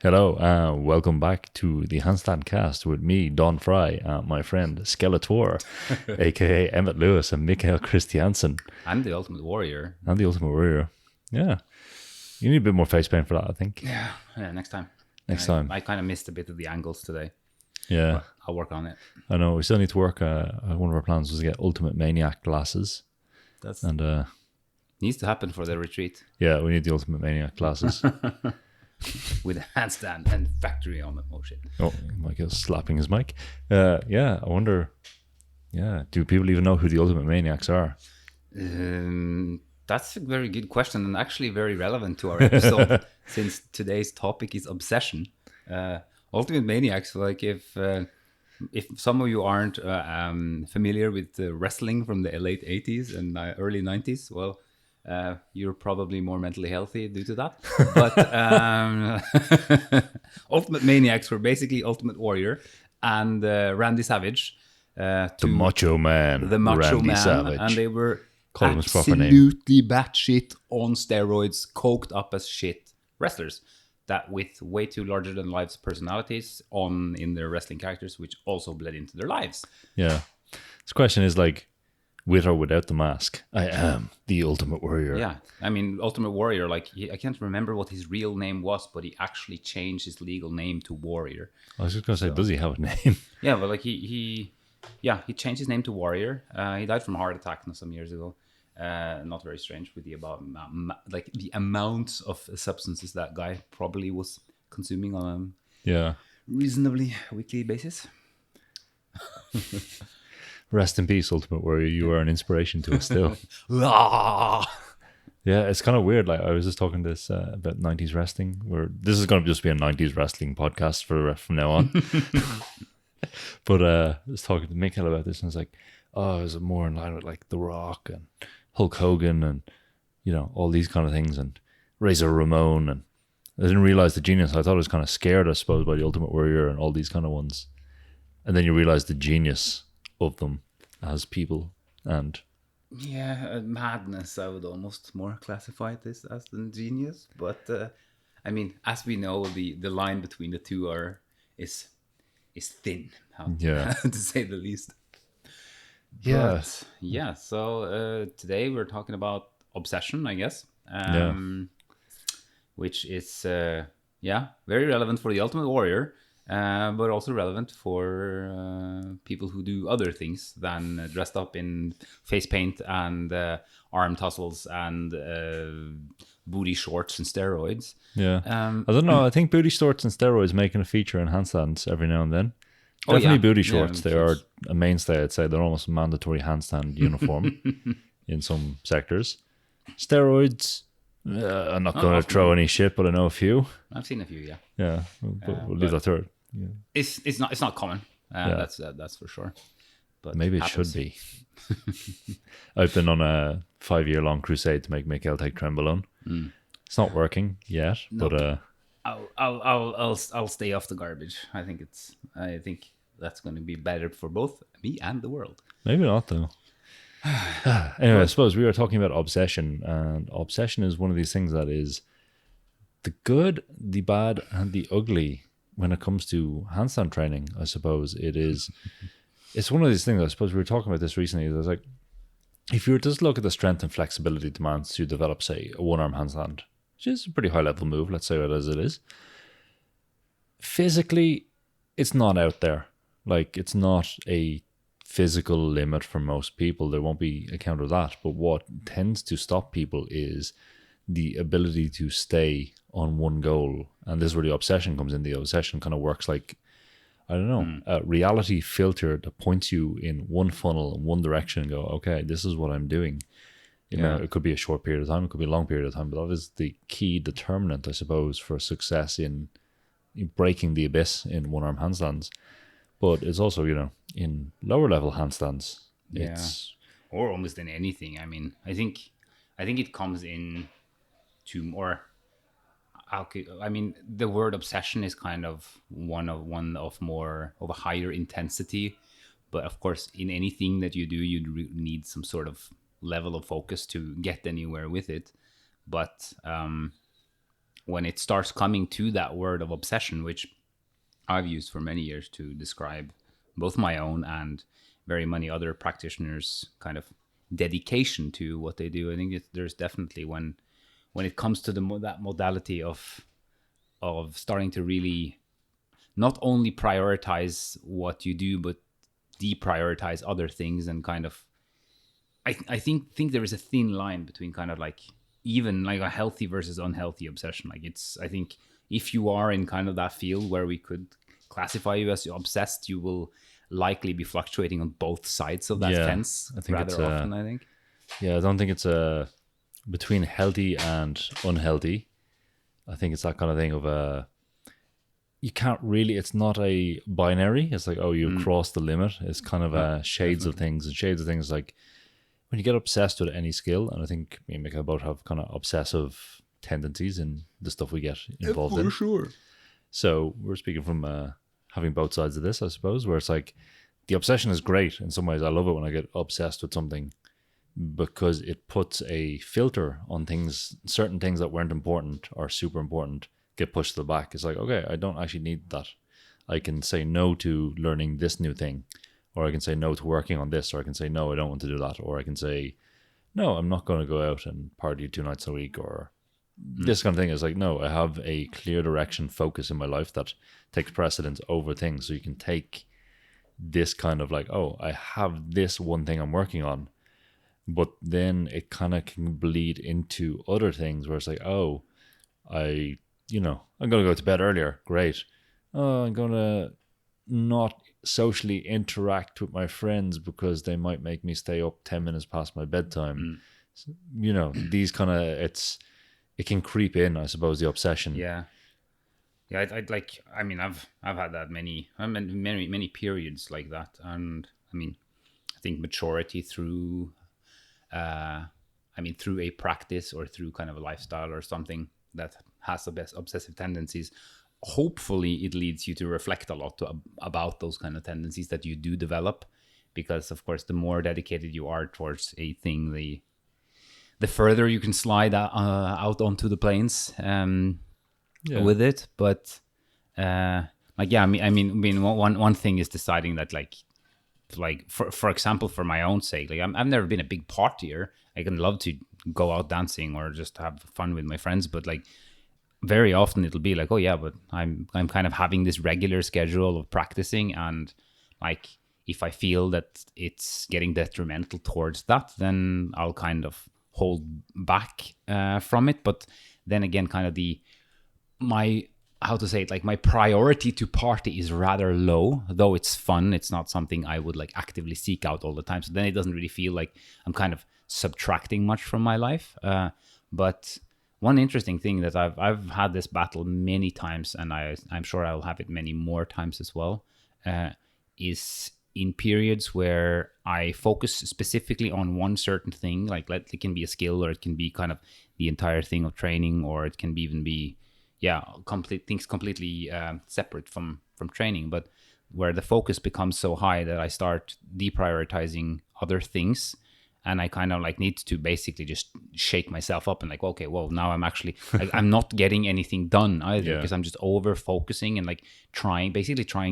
Hello, welcome back to the Handstandcast with me, Don Fry, my friend Skeletor, aka Emmet Lewis and Mikael Christiansen. I'm the Ultimate Warrior. I'm the Ultimate Warrior. Yeah. You need a bit more face paint for that, I think. Yeah, next time. Next time. I kind of missed a bit of the angles today. Yeah. But I'll work on it. I know, we still need to work. One of our plans was to get Ultimate Maniac glasses. And needs to happen for the retreat. yeah, we need the Ultimate Maniac glasses. With a handstand and factory on it. Oh shit. Oh, Michael's slapping his mic. Yeah, I wonder, do people even know who the Ultimate Maniacs are? That's a very good question and actually very relevant to our episode since today's topic is obsession. Ultimate Maniacs, like if some of you aren't familiar with wrestling from the late 80s and early 90s, well, you're probably more mentally healthy due to that. But Ultimate Maniacs were basically Ultimate Warrior and Randy Savage. The Macho Man. The Macho Randy Man. Savage. And they were Call him his proper name. absolutely batshit on steroids, coked up as shit wrestlers. That with way too larger than life personalities in their wrestling characters, which also bled into their lives. Yeah. This question is like, with or without the mask, I am the Ultimate Warrior. Yeah, I mean, Ultimate Warrior, like, I can't remember what his real name was, but he actually changed his legal name to Warrior. I was just going to say, does he have a name? Yeah, but like he changed his name to Warrior. He died from a heart attack some years ago. Not very strange with the the amounts of substances that guy probably was consuming on Yeah. a reasonably weekly basis. Rest in peace, Ultimate Warrior. You are an inspiration to us still. Ah! Yeah, it's kind of weird. Like, I was just talking this about 90s wrestling, where this is going to just be a 90s wrestling podcast from now on. But I was talking to Mikael about this, and I was like, oh, is it more in line with like The Rock and Hulk Hogan and, you know, all these kind of things, and Razor Ramon, and I didn't realize the genius. I thought I was kind of scared, I suppose, by the Ultimate Warrior and all these kind of ones. And then you realize the genius of them as people. And Yeah, madness, I would almost more classify this as than genius. But, I mean, as we know, the line between the two is thin, Yeah. to say the least. Yeah. But, yeah, so today we're talking about obsession, I guess. Which is, very relevant for the Ultimate Warrior, but also relevant for people who do other things than dressed up in face paint and arm tussles and booty shorts and steroids. Yeah. I don't know. I think booty shorts and steroids making a feature in handstands every now and then. Definitely booty shorts. They are a mainstay, I'd say. They're almost a mandatory handstand uniform in some sectors. Steroids, I'm not going to throw any shit, but I know a few. I've seen a few, yeah. Yeah, we'll leave that third. Yeah. It's not common. That's for sure. But maybe it should be. I've been on a 5-year-long crusade to make Mikael take Trenbolone. It's not working yet, but I'll stay off the garbage. I think that's going to be better for both me and the world. Maybe not though. Anyway, I suppose we were talking about obsession, and obsession is one of these things that is the good, the bad, and the ugly when it comes to handstand training. I suppose it's one of these things. I suppose we were talking about this recently. There's like, if you were to just look at the strength and flexibility demands to develop, say, a one-arm handstand, which is a pretty high-level move, let's say it as it is, physically, it's not out there. Like, it's not a physical limit for most people. There won't be a count of that. But what tends to stop people is the ability to stay on one goal. And this is where the obsession comes in. The obsession kind of works like, I don't know, a reality filter that points you in one funnel in one direction and go, okay, this is what I'm doing. You know, it could be a short period of time, it could be a long period of time, but that is the key determinant, I suppose, for success in breaking the abyss in one-arm handstands. But it's also, you know, in lower-level handstands, it's... Or almost in anything. I mean, I think it comes in to more... I mean, the word obsession is kind of one of more of a higher intensity, but of course, in anything that you do, you need some sort of level of focus to get anywhere with it. But when it starts coming to that word of obsession, which I've used for many years to describe both my own and very many other practitioners' kind of dedication to what they do. I think there's definitely when it comes to that modality of starting to really not only prioritize what you do, but deprioritize other things, and kind of I think there is a thin line between kind of like even like a healthy versus unhealthy obsession. Like I think if you are in kind of that field where we could classify you as obsessed, you will likely be fluctuating on both sides of that fence I think rather often, I think. Yeah, I don't think it's between healthy and unhealthy. I think it's that kind of thing of you can't really, it's not a binary. It's like, oh, you cross the limit. It's kind of shades of things, and shades of things. Like when you get obsessed with any skill, and I think me and Mikael both have kind of obsessive tendencies in the stuff we get involved in. For sure. So we're speaking from having both sides of this, I suppose, where it's like the obsession is great in some ways. I love it when I get obsessed with something because it puts a filter on things, certain things that weren't important or super important get pushed to the back. It's like, okay, I don't actually need that. I can say no to learning this new thing, or I can say no to working on this, or I can say no, I don't want to do that, or I can say no, I'm not going to go out and party 2 nights a week, or this kind of thing. Is like, no, I have a clear direction focus in my life that takes precedence over things. So you can take this kind of like, oh, I have this one thing I'm working on, but then it kind of can bleed into other things where it's like, oh, I'm going to go to bed earlier. Great. Oh, I'm going to not socially interact with my friends because they might make me stay up 10 minutes past my bedtime. These kind of, it can creep in, I suppose, the obsession. Yeah. I'd like, I mean, I've had that many periods like that. And I mean, I think maturity through a practice or through kind of a lifestyle or something that has the best obsessive tendencies, hopefully it leads you to reflect a lot about those kind of tendencies that you do develop, because of course the more dedicated you are towards a thing, the further you can slide out onto the plains with it. But one thing is deciding that like for example, for my own sake, like I've never been a big partier. I can love to go out dancing or just have fun with my friends, but like very often it'll be like, oh yeah, but I'm kind of having this regular schedule of practicing, and like if I feel that it's getting detrimental towards that, then I'll kind of hold back from it. But then again, kind of my priority to party is rather low, though it's fun. It's not something I would like actively seek out all the time. So then it doesn't really feel like I'm kind of subtracting much from my life. But one interesting thing that I've had this battle many times, and I'm sure I'll have it many more times as well, is in periods where I focus specifically on one certain thing. Like it can be a skill, or it can be kind of the entire thing of training, or it can even be completely separate from training, but where the focus becomes so high that I start deprioritizing other things, and I kind of like need to basically just shake myself up and like, okay, well, now I'm actually like, I'm not getting anything done either, because I'm just over focusing and like trying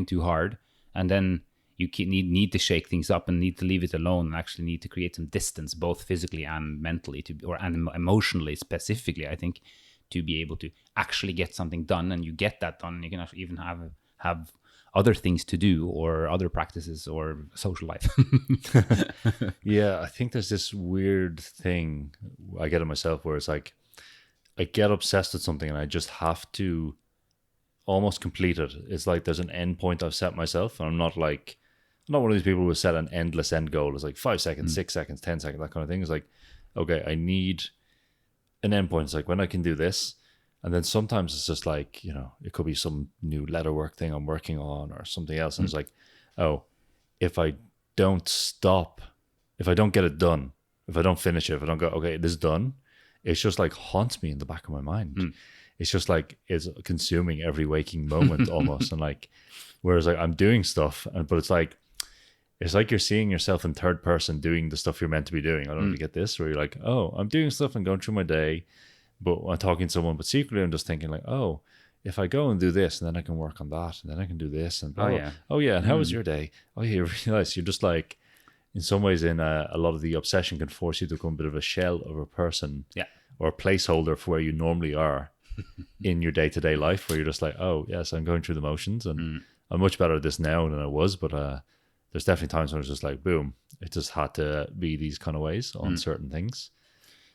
too hard. And then you need to shake things up and need to leave it alone, and actually need to create some distance, both physically and mentally, and emotionally specifically, I think, to be able to actually get something done. And you get that done, you can actually even have other things to do, or other practices, or social life. Yeah, I think there's this weird thing I get in myself where it's like I get obsessed with something and I just have to almost complete it. It's like there's an end point I've set myself, and I'm not one of these people who set an endless end goal. It's like 5 seconds, 6 seconds, 10 seconds, that kind of thing. It's like, okay, I need an end point. It's like when I can do this. And then sometimes it's just like, it could be some new letterwork thing I'm working on or something else. And it's like, oh, if I don't stop, if I don't get it done, if I don't finish it, if I don't go, okay, this is done, it's just like haunts me in the back of my mind. It's just like, it's consuming every waking moment almost. And like, whereas like I'm doing stuff, but it's like you're seeing yourself in third person doing the stuff you're meant to be doing. I don't know if you get this, where you're like, oh, I'm doing stuff and going through my day. But I'm talking to someone, but secretly I'm just thinking like, oh, if I go and do this, and then I can work on that, and then I can do this, and oh yeah, and how was your day? Oh yeah, you realize you're just like, in some ways, in a lot of the obsession can force you to become a bit of a shell of a person, or a placeholder for where you normally are in your day-to-day life, where you're just like, oh yes, I'm going through the motions, and I'm much better at this now than I was, but there's definitely times when it's just like, boom, it just had to be these kind of ways on certain things.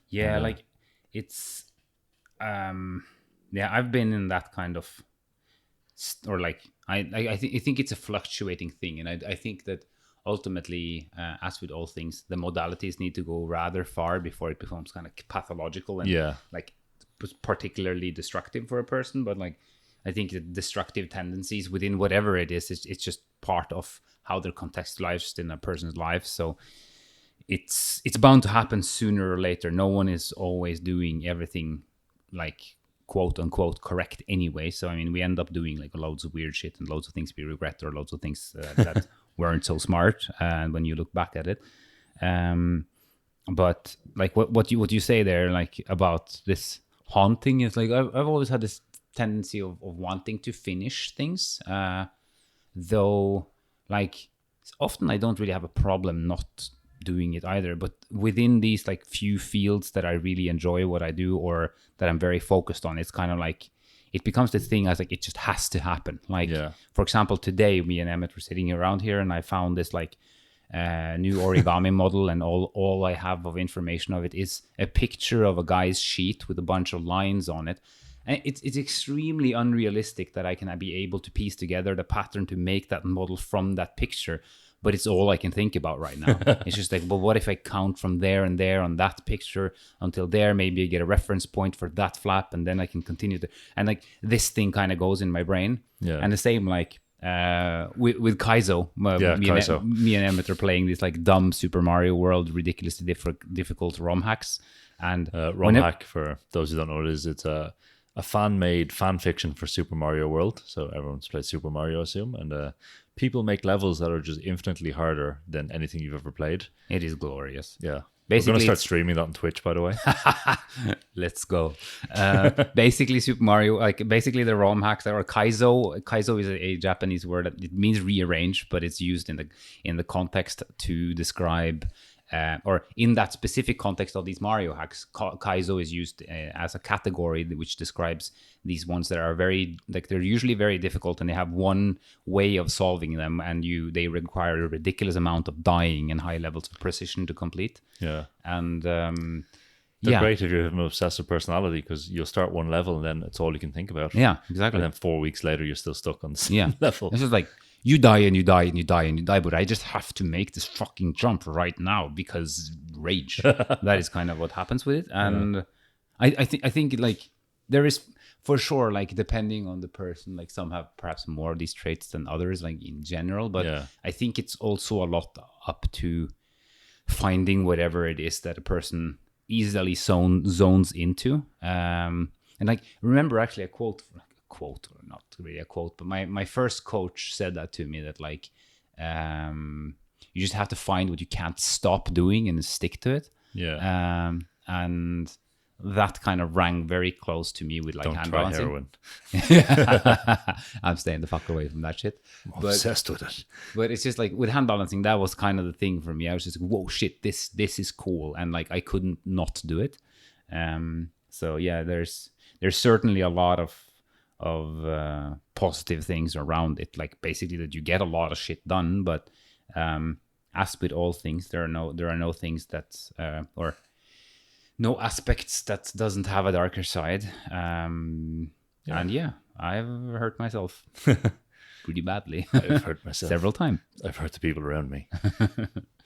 Yeah, like it's, I've been in that kind of, or like, I think it's a fluctuating thing. And I think that ultimately, as with all things, the modalities need to go rather far before it becomes kind of pathological and like particularly destructive for a person. But like, I think the destructive tendencies within whatever it is, it's just part of how they're contextualized in a person's life. So it's bound to happen sooner or later. No one is always doing everything like quote unquote correct anyway. So I mean, we end up doing like loads of weird shit and loads of things we regret, or loads of things that weren't so smart. And when you look back at it, but like what you say there, like about this haunting, is like I've always had this tendency of wanting to finish things, though like often I don't really have a problem not doing it either, but within these like few fields that I really enjoy what I do, or that I'm very focused on, it's kind of like it becomes this thing as like it just has to happen. Like for example, today me and Emmett were sitting around here and I found this like new origami model, and all I have of information of it is a picture of a guy's sheet with a bunch of lines on it. And it's extremely unrealistic that I can be able to piece together the pattern to make that model from that picture. But it's all I can think about right now. It's just like, well, what if I count from there and there on that picture until there? Maybe I get a reference point for that flap, and then I can continue to. And like this thing kind of goes in my brain. Yeah. And the same like with Kaizo. Me and Emmett are playing this like dumb Super Mario World, ridiculously difficult ROM hacks. And ROM hack, for those who don't know what it is, it's a fan-made fan fiction for Super Mario World. So everyone's played Super Mario, I assume, and people make levels that are just infinitely harder than anything you've ever played. It is glorious. Yeah. Basically, we're going to start streaming that on Twitch, by the way. Let's go. Basically, Super Mario, like basically the ROM hacks or Kaizo. Kaizo is a Japanese word that it means rearrange, but it's used in the context to describe, or in that specific context of these Mario hacks, Kaizo is used as a category which describes these ones that are very, like they're usually very difficult, and they have one way of solving them, and they require a ridiculous amount of dying and high levels of precision to complete. Yeah. And they're great if you have an obsessive personality, because you'll start one level and then it's all you can think about. Yeah, exactly. And then 4 weeks later, you're still stuck on the same level. It's just like, you die and you die and you die and you die, but I just have to make this fucking jump right now because rage. That is kind of what happens with it. And I think like there is for sure, like depending on the person, like some have perhaps more of these traits than others, like in general. But I think it's also a lot up to finding whatever it is that a person easily zones into. And like, remember actually a quote, or not really a quote, but my first coach said that to me, that like you just have to find what you can't stop doing and stick to it. And that kind of rang very close to me with like Don't hand try balancing. heroin. I'm staying the fuck away from that shit. I'm obsessed with it. But it's just like with hand balancing, that was kind of the thing for me. I was just like, whoa, shit, this is cool, and like I couldn't not do it. So yeah, there's certainly a lot of positive things around it, like basically that you get a lot of shit done. But as with all things, there are no things that or no aspects that doesn't have a darker side. And I've hurt myself pretty badly. I've hurt myself several times. I've hurt the people around me.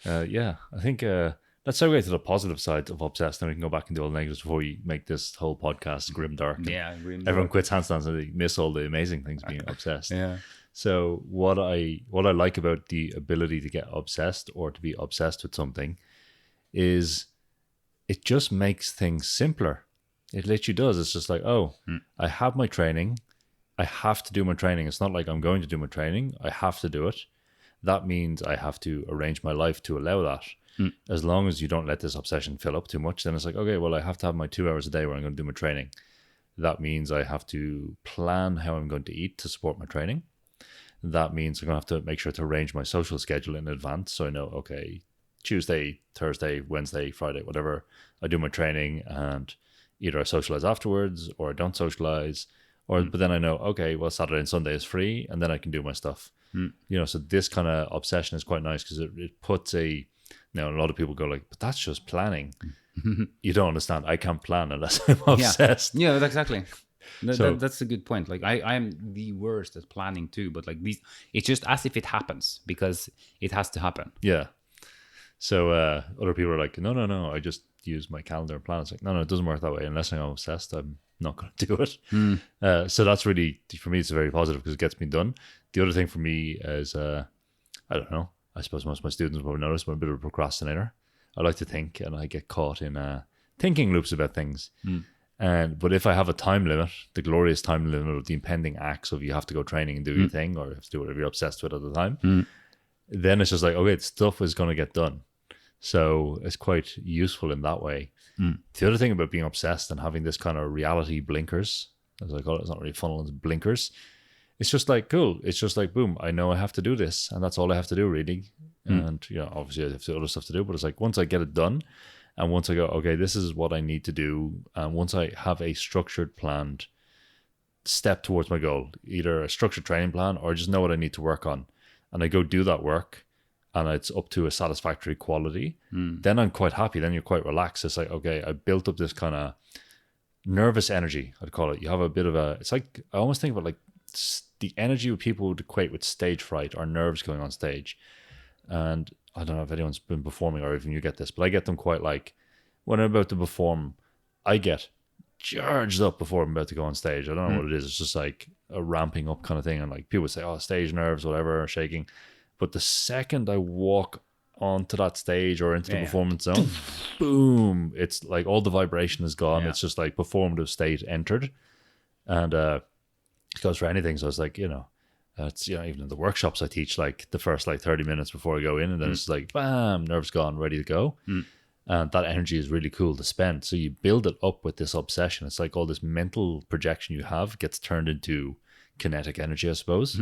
I think let's segue to the positive side of obsessed, and we can go back into all the negatives before we make this whole podcast grim dark. Everyone quits handstands and they miss all the amazing things being obsessed. So what I like about the ability to get obsessed or to be obsessed with something is it just makes things simpler. It literally does. It's just like, I have my training. I have to do my training. It's not like I'm going to do my training. I have to do it. That means I have to arrange my life to allow that. As long as you don't let this obsession fill up too much, then it's like, okay, well, I have to have my 2 hours a day where I'm going to do my training. That means I have to plan how I'm going to eat to support my training. That means I'm going to have to make sure to arrange my social schedule in advance. So I know, okay, Tuesday, Thursday, Wednesday, Friday, whatever, I do my training, and either I socialize afterwards or I don't socialize. But then I know, okay, well, Saturday and Sunday is free, and then I can do my stuff. So this kind of obsession is quite nice because it puts a lot of people go like, but that's just planning. You don't understand. I can't plan unless I'm obsessed. Yeah, exactly. That's a good point. Like I'm the worst at planning too, but like it's just as if it happens because it has to happen. Yeah. So other people are like, no, I just use my calendar and plan. It's like, no, it doesn't work that way. Unless I'm obsessed, I'm not going to do it. So that's really, for me, it's very positive because it gets me done. The other thing for me is, I don't know, I suppose most of my students will notice I'm a bit of a procrastinator. I like to think, and I get caught in thinking loops about things. But if I have a time limit, the glorious time limit of the impending acts of you have to go training and do your thing, or you have to do whatever you're obsessed with at the time, then it's just like, okay, stuff is going to get done. So it's quite useful in that way. The other thing about being obsessed and having this kind of reality blinkers, as I call it, it's not really funnel, it's blinkers. It's just like, cool. It's just like, boom, I know I have to do this, and that's all I have to do, really. And, obviously I have other stuff to do, but it's like, once I get it done, and once I go, okay, this is what I need to do, and once I have a structured, planned step towards my goal, either a structured training plan or just know what I need to work on, and I go do that work, and it's up to a satisfactory quality, then I'm quite happy. Then you're quite relaxed. It's like, okay, I built up this kind of nervous energy, I'd call it. You have a bit of it's like, I almost think about like the energy people would equate with stage fright or nerves going on stage. And I don't know if anyone's been performing or even you get this, but I get them quite like, when I'm about to perform, I get charged up before I'm about to go on stage. I don't know what it is. It's just like a ramping up kind of thing. And like people say, oh, stage nerves, whatever, shaking. But the second I walk onto that stage or into the performance zone, boom, it's like all the vibration is gone. It's just like performative state entered. And it goes for anything. So it's like, it's, even in the workshops I teach, like the first like 30 minutes before I go in, and then it's like, bam, nerves gone, ready to go. And that energy is really cool to spend. So you build it up with this obsession. It's like all this mental projection you have gets turned into kinetic energy, I suppose,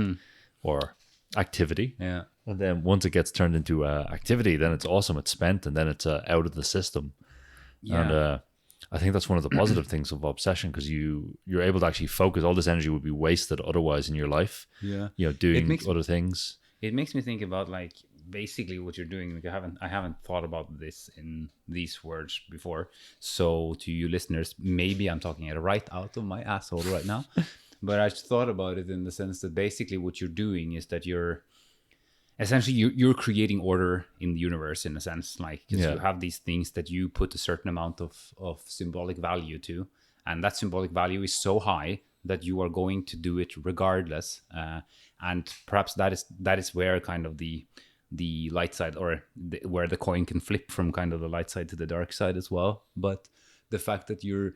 or activity. Yeah. And then once it gets turned into activity, then it's awesome. It's spent, and then it's out of the system. Yeah. And I think that's one of the positive things of obsession, because you're able to actually focus. All this energy would be wasted otherwise in your life. Yeah. Doing other things. It makes me think about like basically what you're doing. Like I haven't thought about this in these words before. So to you listeners, maybe I'm talking it right out of my asshole right now. But I thought about it in the sense that basically what you're doing is that you're creating order in the universe, in a sense, like, because you have these things that you put a certain amount of symbolic value to, and that symbolic value is so high that you are going to do it regardless. And perhaps that is where kind of the light side, or where the coin can flip from kind of the light side to the dark side as well. But the fact that you're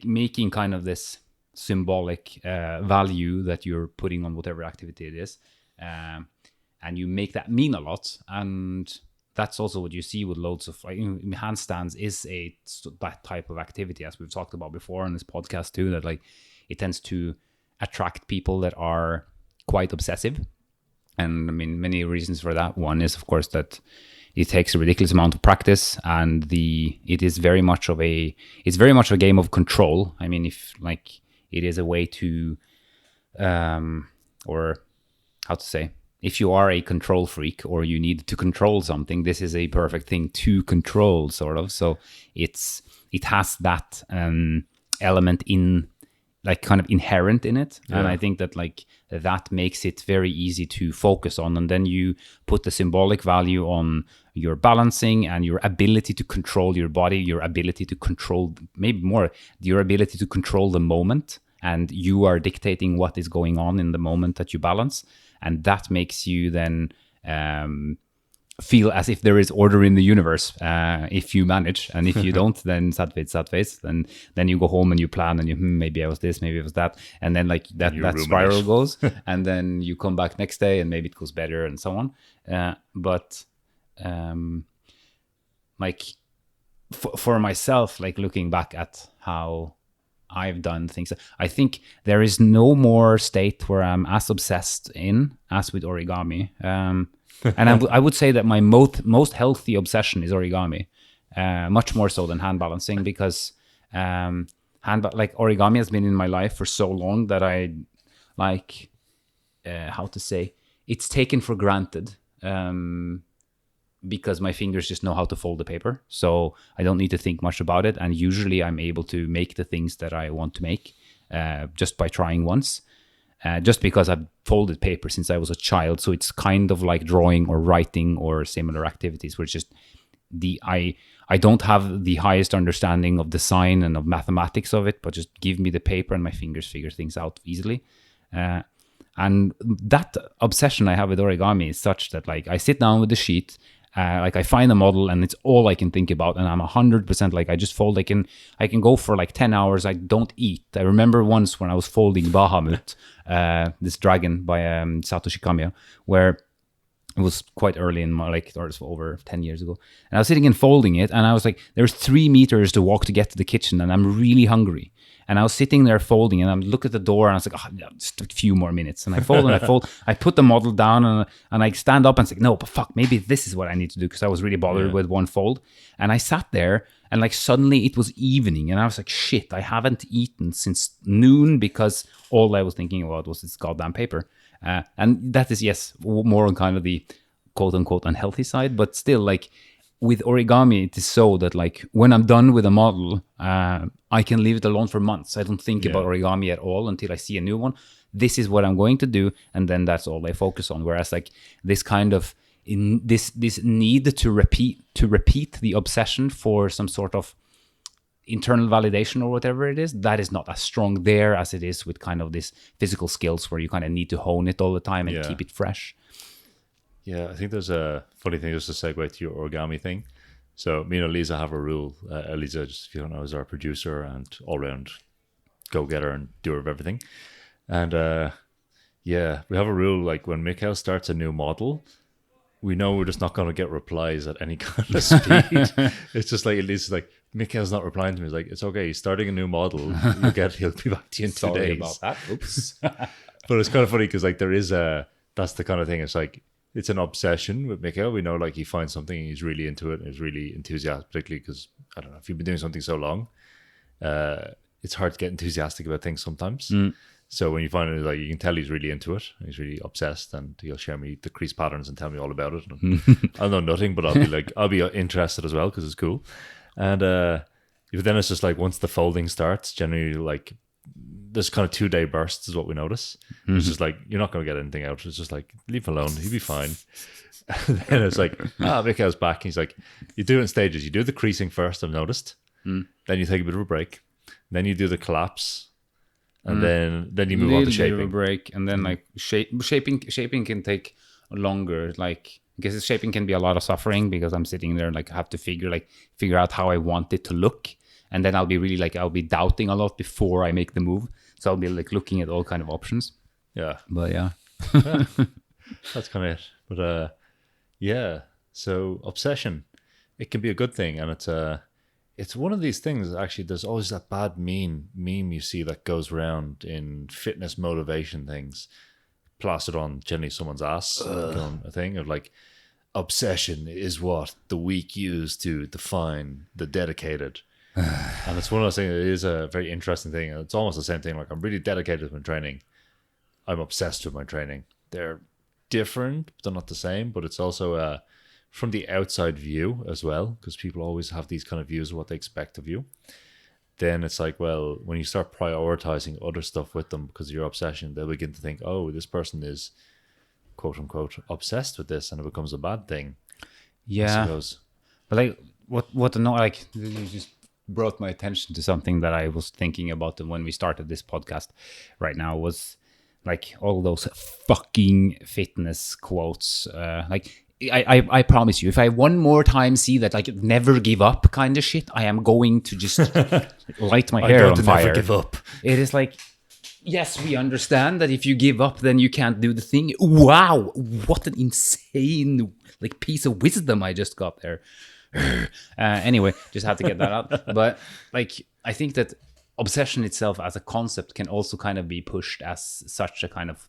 making kind of this symbolic value that you're putting on whatever activity it is, and you make that mean a lot. And that's also what you see with loads of, like, handstands is that type of activity, as we've talked about before on this podcast too, that like it tends to attract people that are quite obsessive. And I mean, many reasons for that. One is, of course, that it takes a ridiculous amount of practice, and it is very much of a game of control. I mean, if like it is a way to, or how to say, if you are a control freak or you need to control something, this is a perfect thing to control, sort of. So it has that element in, like, kind of inherent in it. Yeah. And I think that like that makes it very easy to focus on. And then you put the symbolic value on your balancing and your ability to control your body, your ability to control, maybe more, your ability to control the moment. And you are dictating what is going on in the moment that you balance. And that makes you then feel as if there is order in the universe, if you manage. And if you don't, then sad face. Then you go home and you plan, and you maybe I was this, maybe it was that, and then like that spiral goes, and then you come back next day and maybe it goes better, and so on. But like for myself, like looking back at how I've done things, I think there is no more state where I'm as obsessed in as with origami. And I would say that my most healthy obsession is origami, much more so than hand balancing, because origami has been in my life for so long that I like, how to say, it's taken for granted, because my fingers just know how to fold the paper. So I don't need to think much about it. And usually I'm able to make the things that I want to make just by trying once, just because I've folded paper since I was a child. So it's kind of like drawing or writing or similar activities, where it's just I don't have the highest understanding of design and of mathematics of it, but just give me the paper and my fingers figure things out easily. And that obsession I have with origami is such that, like, I sit down with the sheet, like I find a model and it's all I can think about, and I'm 100% like, I just fold. I can go for like 10 hours. I don't eat. I remember once when I was folding Bahamut, this dragon by Satoshi Kamiya, where it was quite early in my, like, or over 10 years ago. And I was sitting and folding it, and I was like, there's 3 meters to walk to get to the kitchen, and I'm really hungry. And I was sitting there folding, and I look at the door, and I was like, just a few more minutes. And I fold and I fold. I put the model down, and I stand up and say, no, but fuck, maybe this is what I need to do, because I was really bothered with one fold. And I sat there, and like suddenly it was evening, and I was like, shit, I haven't eaten since noon, because all I was thinking about was this goddamn paper. And that is, yes, more on kind of the quote-unquote unhealthy side, but still, like, with origami, it is so that, like, when I'm done with a model, I can leave it alone for months. I don't think about origami at all until I see a new one. This is what I'm going to do, and then that's all I focus on. Whereas, like, this kind of this need to repeat the obsession for some sort of internal validation or whatever it is, that is not as strong there as it is with kind of this physical skills, where you kind of need to hone it all the time and keep it fresh. Yeah, I think there's a funny thing, just to segue to your origami thing. So me and Eliza have a rule. Eliza, just if you don't know, is our producer and all-round go-getter and doer of everything. And we have a rule, like, when Mikael starts a new model, we know we're just not going to get replies at any kind of speed. It's just like, Eliza's like, Mikael's not replying to me. It's like, it's okay, he's starting a new model. He'll be back to you in 2 days. Sorry about that. Oops. But it's kind of funny, because, like, there is that's the kind of thing. It's like, it's an obsession with Mikael. We know, like, he finds something and he's really into it and he's really enthusiastic, particularly because, I don't know, if you've been doing something so long, it's hard to get enthusiastic about things sometimes. So when you find it, like, you can tell he's really into it. He's really obsessed, and he'll share me the crease patterns and tell me all about it. And I'll know nothing, but I'll be interested as well, because it's cool. And but then it's just like, once the folding starts, generally, like, there's kind of 2-day bursts is what we notice. It's just like, you're not going to get anything out. It's just like, leave him alone, he'll be fine. And then it's like, Mikael's back. He's like, you do it in stages. You do the creasing first, I've noticed. Then you take a bit of a break. Then you do the collapse. And then you move on to shaping. A break, and then like shaping can take longer. Like, because shaping can be a lot of suffering, because I'm sitting there, like, I have to figure out how I want it to look, and then I'll be doubting a lot before I make the move. So I'll be like looking at all kind of options. Yeah, but that's kind of it. But so obsession, it can be a good thing, and it's one of these things, actually. There's always that bad meme you see that goes around in fitness motivation things, plastered on generally someone's ass, a thing of like, obsession is what the weak use to define the dedicated. And it's one of those things. It is a very interesting thing. It's almost the same thing. Like, I'm really dedicated to my training. I'm obsessed with my training. They're different, but they're not the same. But it's also from the outside view as well, because people always have these kind of views of what they expect of you. Then it's like, well, when you start prioritizing other stuff with them because of your obsession, they'll begin to think, oh, this person is quote unquote obsessed with this, and it becomes a bad thing. Yeah. But like, what like, you just brought my attention to something that I was thinking about when we started this podcast right now, was like all those fucking fitness quotes. Like, I promise you, if I one more time see that, like, never give up kind of shit, I am going to just light my hair on fire. Never give up. It is like, yes, we understand that if you give up, then you can't do the thing. Wow, what an insane like piece of wisdom I just got there. Anyway, just had to get that out. But like, I think that obsession itself as a concept can also kind of be pushed as such a kind of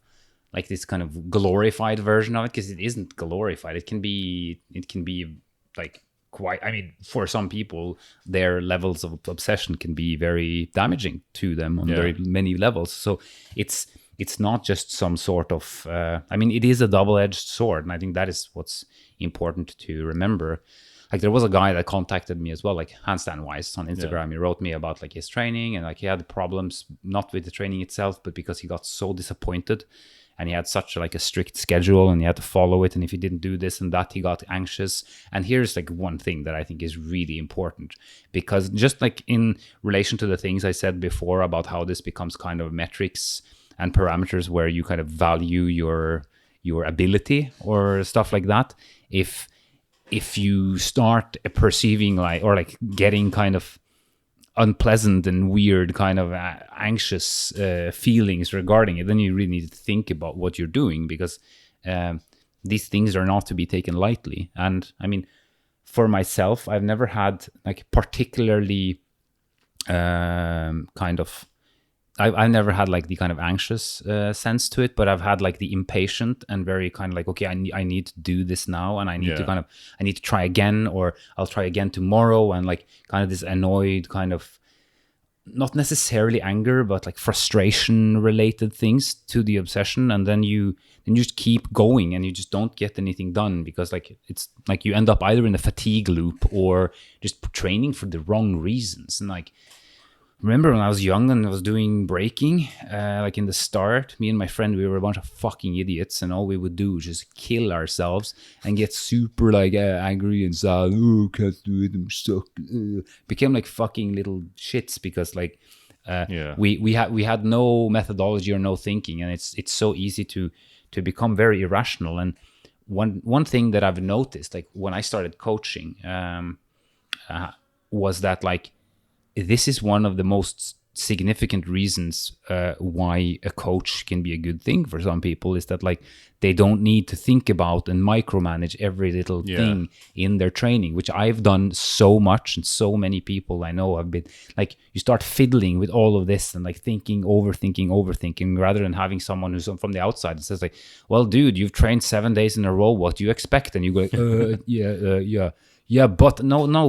like this kind of glorified version of it, because it isn't glorified. It can be like quite, I mean, for some people, their levels of obsession can be very damaging to them on very many levels. So it's not just some sort of, I mean, it is a double-edged sword. And I think that is what's important to remember. Like there was a guy that contacted me as well, like handstand wise on Instagram. He wrote me about like his training, and like he had problems, not with the training itself, but because he got so disappointed. And he had such like a strict schedule, and he had to follow it. And if he didn't do this and that, he got anxious. And here's like one thing that I think is really important, because just like in relation to the things I said before about how this becomes kind of metrics and parameters where you kind of value your ability or stuff like that. If you start perceiving like, or like getting kind of unpleasant and weird kind of anxious feelings regarding it, then you really need to think about what you're doing, because these things are not to be taken lightly. And I mean, for myself, I've never had like particularly I've never had like the kind of anxious sense to it, but I've had like the impatient and very kind of like, okay, I need to do this now, and I need to I need to try again, or I'll try again tomorrow, and like kind of this annoyed kind of, not necessarily anger, but like frustration related things to the obsession. And then you just keep going, and you just don't get anything done, because like it's like you end up either in a fatigue loop or just training for the wrong reasons. And like, remember when I was young and I was doing breaking, like in the start, me and my friend, we were a bunch of fucking idiots, and all we would do was just kill ourselves and get super like angry and sad. Oh, can't do it, I'm stuck. Became like fucking little shits, because like we had no methodology or no thinking, and it's so easy to become very irrational. And one thing that I've noticed, like when I started coaching, was that like, this is one of the most significant reasons why a coach can be a good thing for some people, is that like they don't need to think about and micromanage every little thing in their training, which I've done so much, and so many people I know have been like, you start fiddling with all of this and like thinking, overthinking, rather than having someone who's from the outside that says like, well, dude, you've trained 7 days in a row, what do you expect? And you go like, yeah, but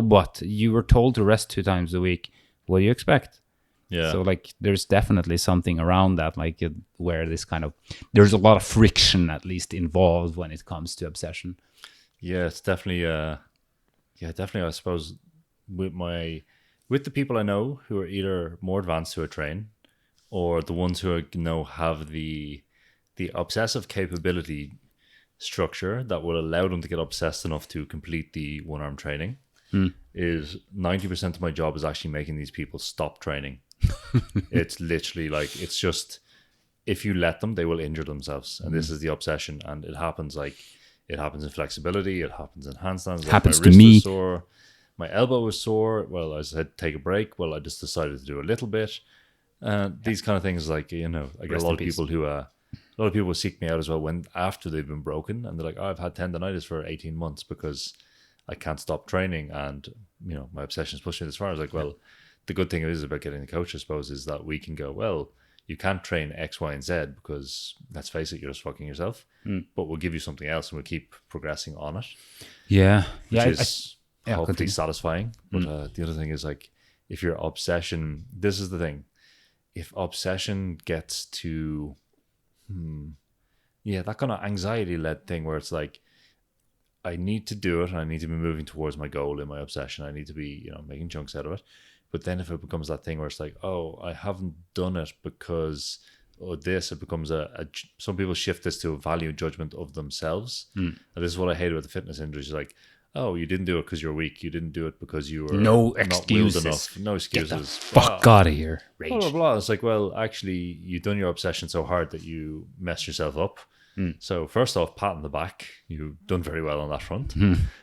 but you were told to rest 2 times a week. What do you expect? Yeah. So like, there's definitely something around that, like where this kind of, there's a lot of friction at least involved when it comes to obsession. Yeah, it's definitely, definitely. I suppose with the people I know who are either more advanced who I train, or the ones who have the obsessive capability structure that will allow them to get obsessed enough to complete the one-arm training. Is 90% of my job is actually making these people stop training. It's literally like, it's just, if you let them, they will injure themselves. And this is the obsession. And it happens in flexibility, it happens in handstands. Like happens my to wrist me. Was sore, my elbow was sore. Well, I said, take a break. Well, I just decided to do a little bit. These kind of things, like, I get a lot of people who seek me out as well when after they've been broken, and they're like, oh, I've had tendonitis for 18 months because I can't stop training, and my obsession is pushing me this far. I was like, well, the good thing is about getting the coach, I suppose, is that we can go, well, you can't train X, Y, and Z because, let's face it, you're just fucking yourself. But we'll give you something else, and we'll keep progressing on it. Yeah, which is hopefully satisfying. But the other thing is, like, if your obsession, this is the thing, if obsession gets to, that kind of anxiety-led thing where it's like, I need to do it, and I need to be moving towards my goal in my obsession. I need to be, making chunks out of it. But then if it becomes that thing where it's like, oh, I haven't done it because of this, it becomes some people shift this to a value judgment of themselves. And this is what I hate about the fitness industry. It's like, oh, you didn't do it because you're weak. You didn't do it because you were no not excuses. willed enough. No excuses. Get the fuck out of here. Rage. Blah, blah, blah. It's like, well, actually, you've done your obsession so hard that you messed yourself up. So first off, pat on the back. You've done very well on that front.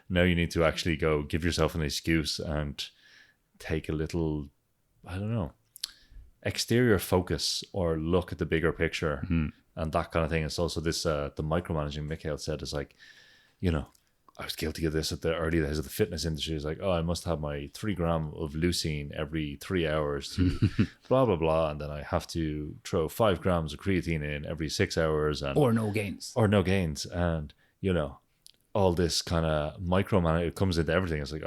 Now you need to actually go give yourself an excuse and take a little, I don't know, exterior focus or look at the bigger picture and that kind of thing. It's also this the micromanaging Mikael said is like, you know, I was guilty of this at the early days of the fitness industry. It's like, oh, I must have my 3 gram of leucine every 3 hours to blah, blah, blah. And then I have to throw 5 grams of creatine in every 6 hours. Or no gains. And, you know, all this kind of micromanaging, it comes into everything. It's like,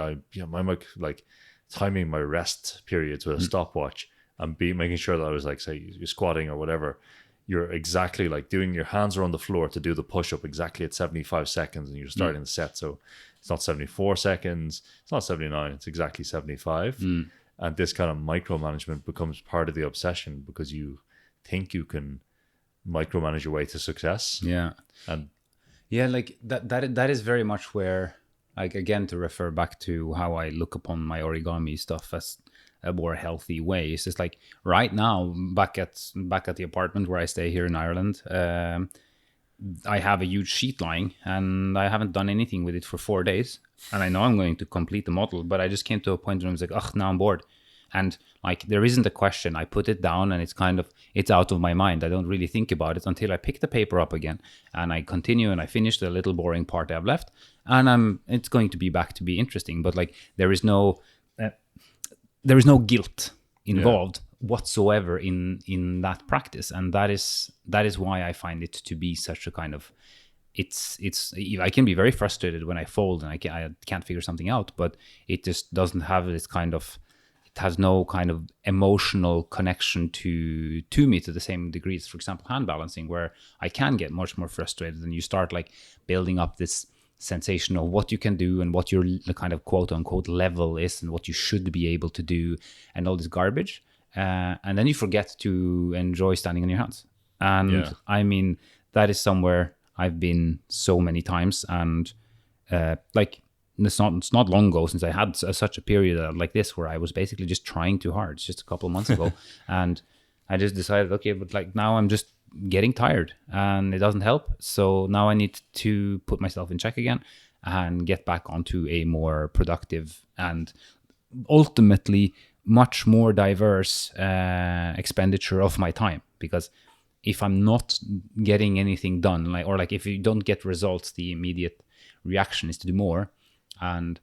like timing my rest periods with a stopwatch and making sure that I was like, say, you're squatting or whatever. You're exactly like doing your hands are on the floor to do the push-up exactly at 75 seconds and you're starting the set. So it's not 74 seconds, it's not 79, it's exactly 75. And this kind of micromanagement becomes part of the obsession because you think you can micromanage your way to success. Yeah. And yeah, like that is very much where, like, again, to refer back to how I look upon my origami stuff as a more healthy way. It's just like right now, back at the apartment where I stay here in Ireland, I have a huge sheet lying and I haven't done anything with it for 4 days. And I know I'm going to complete the model, but I just came to a point where I was like, ugh, now I'm bored. And like, there isn't a question. I put it down and it's out of my mind. I don't really think about it until I pick the paper up again and I continue and I finish the little boring part I've left. And it's going to be back to be interesting. But like, there is no guilt involved whatsoever in that practice, and that is why I find it to be such a kind of it's I can be very frustrated when I fold and I can't figure something out, but it just doesn't have this kind of, it has no kind of emotional connection to me to the same degree as, for example, hand balancing, where I can get much more frustrated and you start like building up this sensation of what you can do and what your kind of quote unquote level is and what you should be able to do and all this garbage. And then you forget to enjoy standing on your hands. And I mean, that is somewhere I've been so many times. And like, it's not long ago since I had such a period like this where I was basically just trying too hard. It's just a couple of months ago. And I just decided, okay, but like now I'm just getting tired and it doesn't help. So now I need to put myself in check again and get back onto a more productive and ultimately much more diverse expenditure of my time. Because if I'm not getting anything done, like if you don't get results, the immediate reaction is to do more. And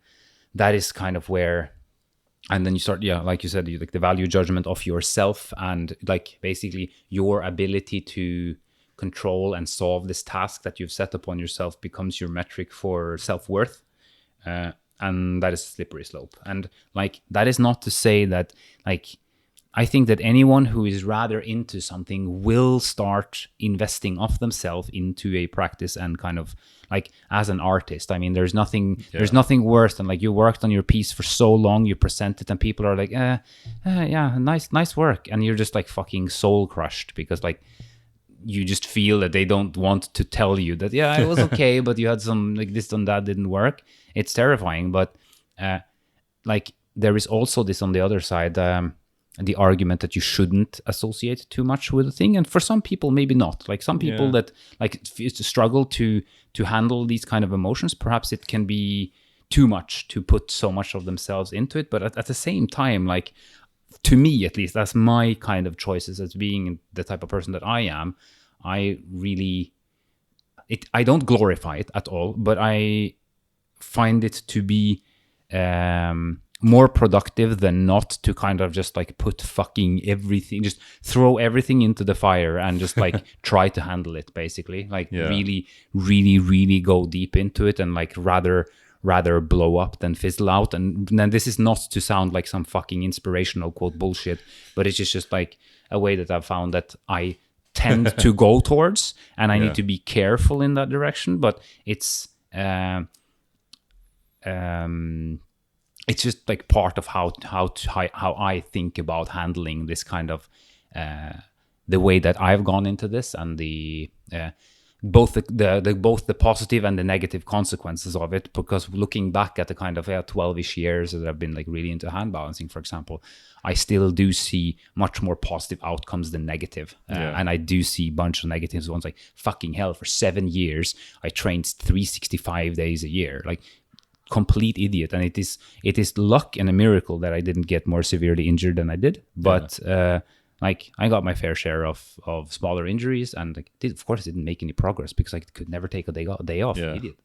that is kind of where, and then you start, like you said, like the value judgment of yourself and like basically your ability to control and solve this task that you've set upon yourself becomes your metric for self-worth. And that is a slippery slope. And like, that is not to say that, like, I think that anyone who is rather into something will start investing of themselves into a practice and kind of like as an artist. I mean, there's nothing worse than like you worked on your piece for so long, you present it and people are like, yeah, nice work. And you're just like fucking soul crushed because like you just feel that they don't want to tell you that, yeah, it was okay, but you had some like this and that didn't work. It's terrifying. But like there is also this on the other side, the argument that you shouldn't associate too much with a thing. And for some people, maybe not. Like some people that like struggle to handle these kind of emotions, perhaps it can be too much to put so much of themselves into it. But at the same time, like to me, at least, that's my kind of choices as being the type of person that I am. I don't glorify it at all, but I find it to be more productive than not to kind of just like put fucking everything, just throw everything into the fire and just like try to handle it, basically. Like really, really, really go deep into it and like rather blow up than fizzle out. And then this is not to sound like some fucking inspirational quote bullshit, but it's just like a way that I've found that I tend to go towards, and I need to be careful in that direction. But it's just like part of how I think about handling this kind of the way that I've gone into this, and the both the positive and the negative consequences of it. Because looking back at the kind of 12-ish years that I've been like really into hand balancing, for example, I still do see much more positive outcomes than negative. And I do see a bunch of negatives ones, like fucking hell, for 7 years I trained 365 days a year, like complete idiot. And it is luck and a miracle that I didn't get more severely injured than I did. But Like I got my fair share of smaller injuries, and like of course didn't make any progress because I could never take a day off. Yeah. Idiot.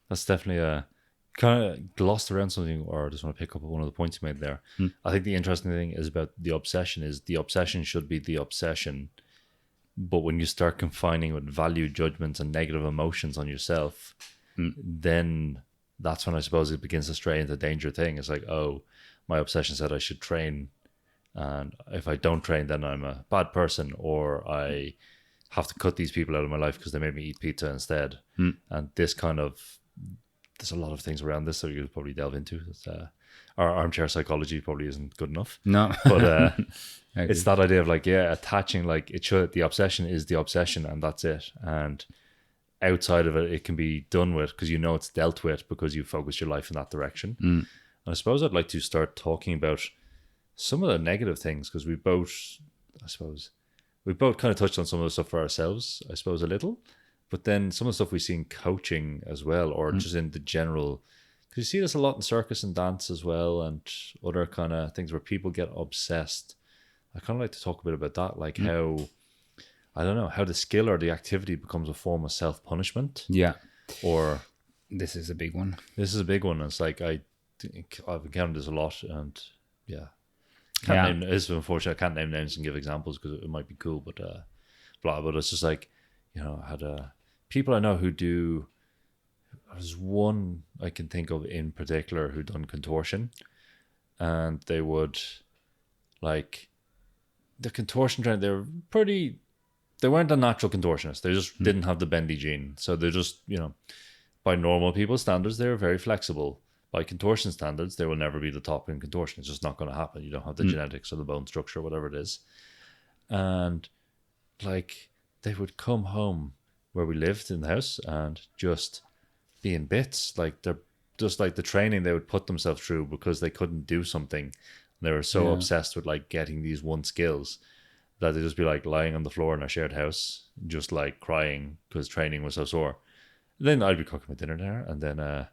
That's definitely a kind of glossed around something, or I just want to pick up one of the points you made there. I think the interesting thing is about the obsession should be the obsession. But when you start confining with value judgments and negative emotions on yourself, then that's when I suppose it begins to stray into danger thing. It's like, oh, my obsession said I should train, and if I don't train, then I'm a bad person, or I have to cut these people out of my life because they made me eat pizza instead. And this kind of, there's a lot of things around this that you could probably delve into. Our armchair psychology probably isn't good enough. No, but it's that idea of like, attaching, like the obsession is the obsession, and that's it. And outside of it can be done with because it's dealt with because you focus your life in that direction. And I suppose I'd like to start talking about some of the negative things, because we both kind of touched on some of the stuff for ourselves, I suppose, a little, but then some of the stuff we see in coaching as well, or just in the general, because you see this a lot in circus and dance as well, and other kind of things where people get obsessed. I kind of like to talk a bit about that, like how, I don't know, how the skill or the activity becomes a form of self-punishment. Yeah. Or this is a big one. It's like, I've encountered this a lot, and it's unfortunate I can't name names and give examples because it might be cool, but but it's just like, I had people I know who do. There's one I can think of in particular who done contortion, and they would, like, the contortion training, they weren't a natural contortionist. They just didn't have the bendy gene. So they're just, by normal people's standards, they're very flexible. By contortion standards, they will never be the top in contortion. It's just not going to happen. You don't have the genetics or the bone structure, whatever it is. And like, they would come home where we lived in the house and just be in bits. Like, they're just like the training they would put themselves through because they couldn't do something. They were so obsessed with like getting these one skills that they'd just be like lying on the floor in our shared house, just like crying because training was so sore. And then I'd be cooking my dinner there, and then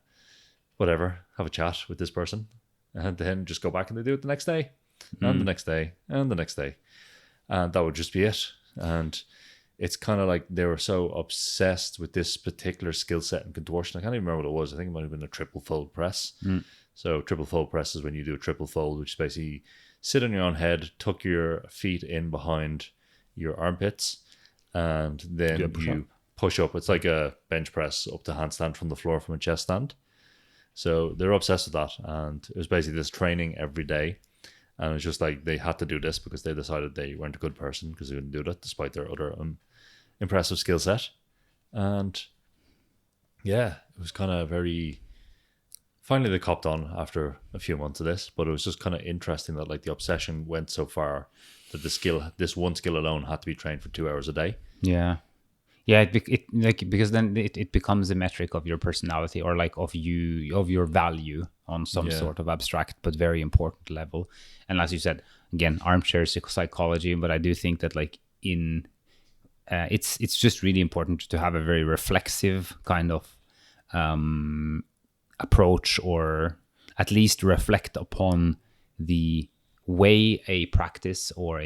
whatever, have a chat with this person, and then just go back and they do it the next day, and the next day, and the next day. And that would just be it. And it's kind of like they were so obsessed with this particular skill set in contortion. I can't even remember what it was. I think it might have been a triple fold press. So triple fold press is when you do a triple fold, which is basically sit on your own head, tuck your feet in behind your armpits, and then you push up. It's like a bench press up to handstand from the floor from a chest stand. So they're obsessed with that, and it was basically this training every day. And it's just like they had to do this because they decided they weren't a good person because they couldn't do that despite their other impressive skill set. And yeah, it was kind of very... Finally, they copped on after a few months of this, but it was just kind of interesting that like the obsession went so far that this one skill alone had to be trained for 2 hours a day. Yeah. Because then it becomes a metric of your personality, or like of your value on some sort of abstract but very important level. And as you said, again, armchair psychology, but I do think that like it's just really important to have a very reflexive kind of approach, or at least reflect upon the way a practice or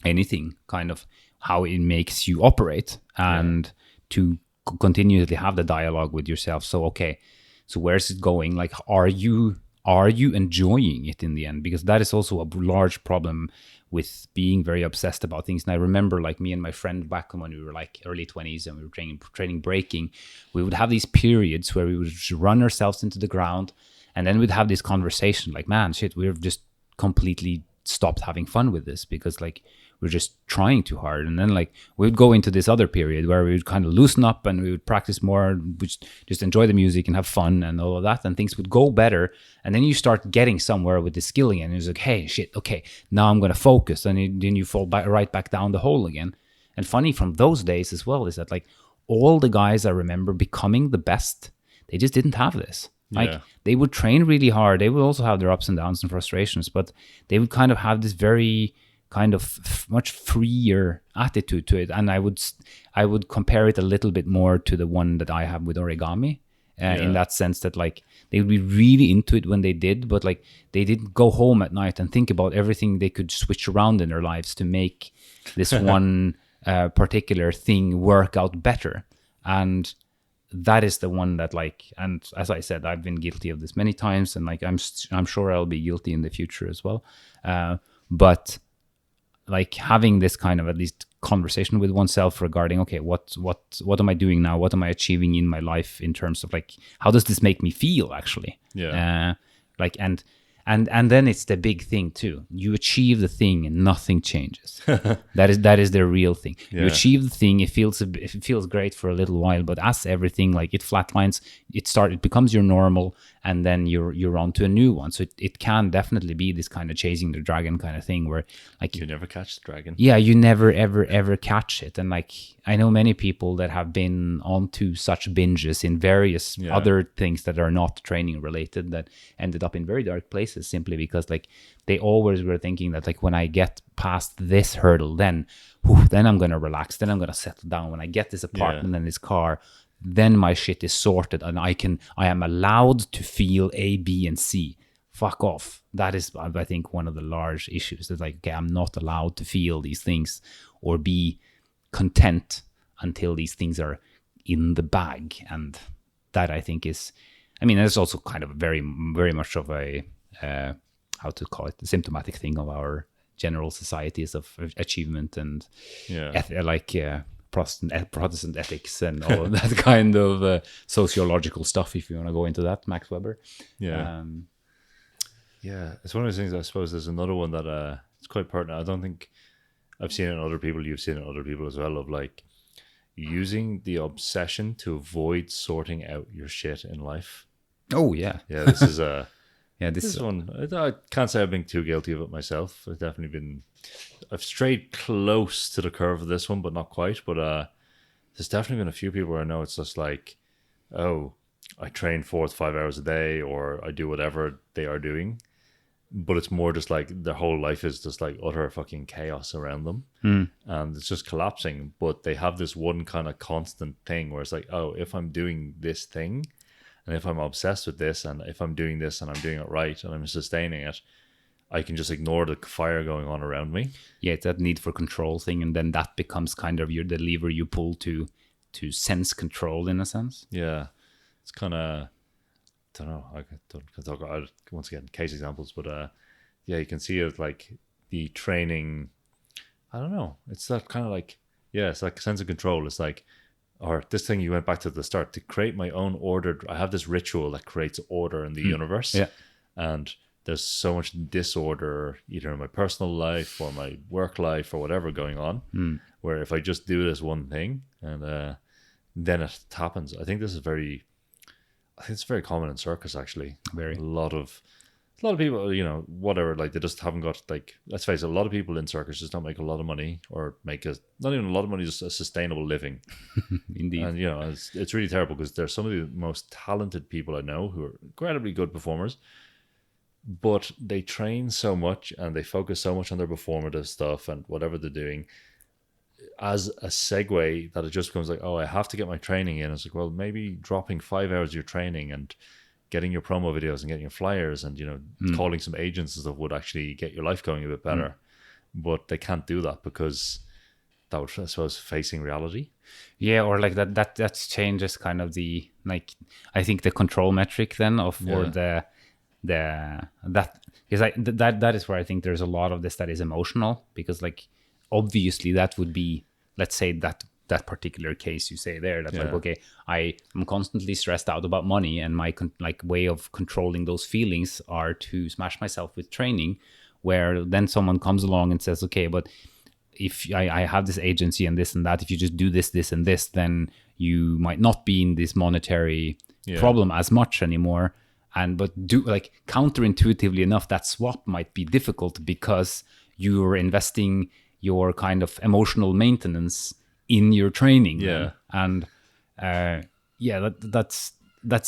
anything kind of how it makes you operate, and to continuously have the dialogue with yourself. So, okay, so where's it going? Like, are you enjoying it in the end? Because that is also a large problem with being very obsessed about things. And I remember like me and my friend back when we were like early 20s and we were training breaking, we would have these periods where we would just run ourselves into the ground, and then we'd have this conversation like, man, shit, we've just completely stopped having fun with this because like we're just trying too hard. And then like we would go into this other period where we would kind of loosen up and we would practice more, just enjoy the music and have fun and all of that, and things would go better. And then you start getting somewhere with the skill again. And it's like, hey, shit, okay, now I'm going to focus. And then you fall right back down the hole again. And funny from those days as well is that like all the guys I remember becoming the best, they just didn't have this. Like they would train really hard. They would also have their ups and downs and frustrations, but they would kind of have this very kind of much freer attitude to it. And I would compare it a little bit more to the one that I have with origami. in that sense that like they would be really into it when they did, but like they didn't go home at night and think about everything they could switch around in their lives to make this one particular thing work out better. And that is the one that like, and as I said, I've been guilty of this many times, and like I'm sure I'll be guilty in the future as well. But like having this kind of at least conversation with oneself regarding, okay, what am I doing now? What am I achieving in my life in terms of like, how does this make me feel actually? Like, and then it's the big thing too. You achieve the thing and nothing changes. That is the real thing. You achieve the thing. It feels great for a little while, but as everything, like it flatlines. It becomes your normal, and then you're on to a new one. So it can definitely be this kind of chasing the dragon kind of thing where like you never catch the dragon. Yeah, you never ever catch it. And like I know many people that have been onto such binges in various other things that are not training related that ended up in very dark places simply because like they always were thinking that like when I get past this hurdle, then I'm gonna relax, then I'm gonna settle down. When I get this apartment and this car, then my shit is sorted and I am allowed to feel A, B, and C. Fuck off. That is, I think, one of the large issues. That like, okay, I'm not allowed to feel these things or be content until these things are in the bag. And that I think is, I mean, it's also kind of very, very much of a, how to call it, the symptomatic thing of our general societies of achievement and Protestant ethics and all of that kind of sociological stuff, if you want to go into that, Max Weber. It's one of those things. I suppose there's another one that it's quite pertinent. I don't think I've seen it in other people. You've seen it in other people as well, of like using the obsession to avoid sorting out your shit in life. Oh yeah. This is a this one. I can't say I've been too guilty of it myself. I've strayed close to the curve of this one, but not quite. But there's definitely been a few people where I know it's just like, oh, I train 4 to 5 hours a day, or I do whatever they are doing. But it's more just like their whole life is just like utter fucking chaos around them. And it's just collapsing. But they have this one kind of constant thing where it's like, oh, if I'm doing this thing, and if I'm obsessed with this, and if I'm doing this and I'm doing it right and I'm sustaining it, I can just ignore the fire going on around me. Yeah, it's that need for control thing, and then that becomes kind of the lever you pull to sense control in a sense. Yeah, it's kind of, I don't know. I can talk about, once again, case examples, but you can see it like the training. I don't know. It's that kind of like, it's like a sense of control. It's like, or this thing you went back to at the start, to create my own order. I have this ritual that creates order in the universe. Yeah. And there's so much disorder either in my personal life or my work life or whatever going on, where if I just do this one thing and then it happens. I think it's very common in circus, actually. Very. A lot of people, whatever, like they just haven't got, like, let's face it, a lot of people in circus just don't make a lot of money, or make not even a lot of money, just a sustainable living. Indeed. And it's really terrible, because they're some of the most talented people I know who are incredibly good performers, but they train so much and they focus so much on their performative stuff and whatever they're doing as a segue, that it just becomes like, oh, I have to get my training in. It's like, well, maybe dropping 5 hours of your training and getting your promo videos and getting your flyers and calling some agents and stuff would actually get your life going a bit better. But they can't do that, because that would, I suppose, facing reality. Yeah, or like that changes kind of the, like, I think the control metric then of, or that because that is where I think there's a lot of this that is emotional, because like obviously that would be, let's say that particular case you say there, that like, okay, I am constantly stressed out about money, and my way of controlling those feelings are to smash myself with training, where then someone comes along and says, okay, but if I have this agency and this and that, if you just do this and this, then you might not be in this monetary problem as much anymore. But do, like, counterintuitively enough, that swap might be difficult because you're investing your kind of emotional maintenance in your training. Yeah. And that's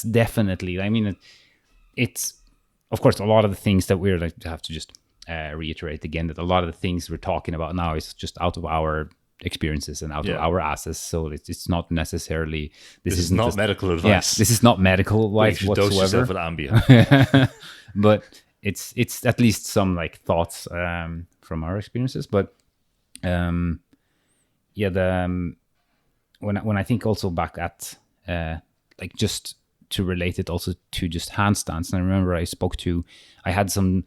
definitely, I mean, it's of course a lot of the things that we're like, have to just reiterate again, that a lot of the things we're talking about now is just out of our experiences and out of our asses. So it's not necessarily this is not medical advice. Yeah, this is not medical advice whatsoever. Dose yourself with Ambien. But it's at least some like thoughts from our experiences. But when I think also back at like just to relate it also to just handstands, and I remember I had some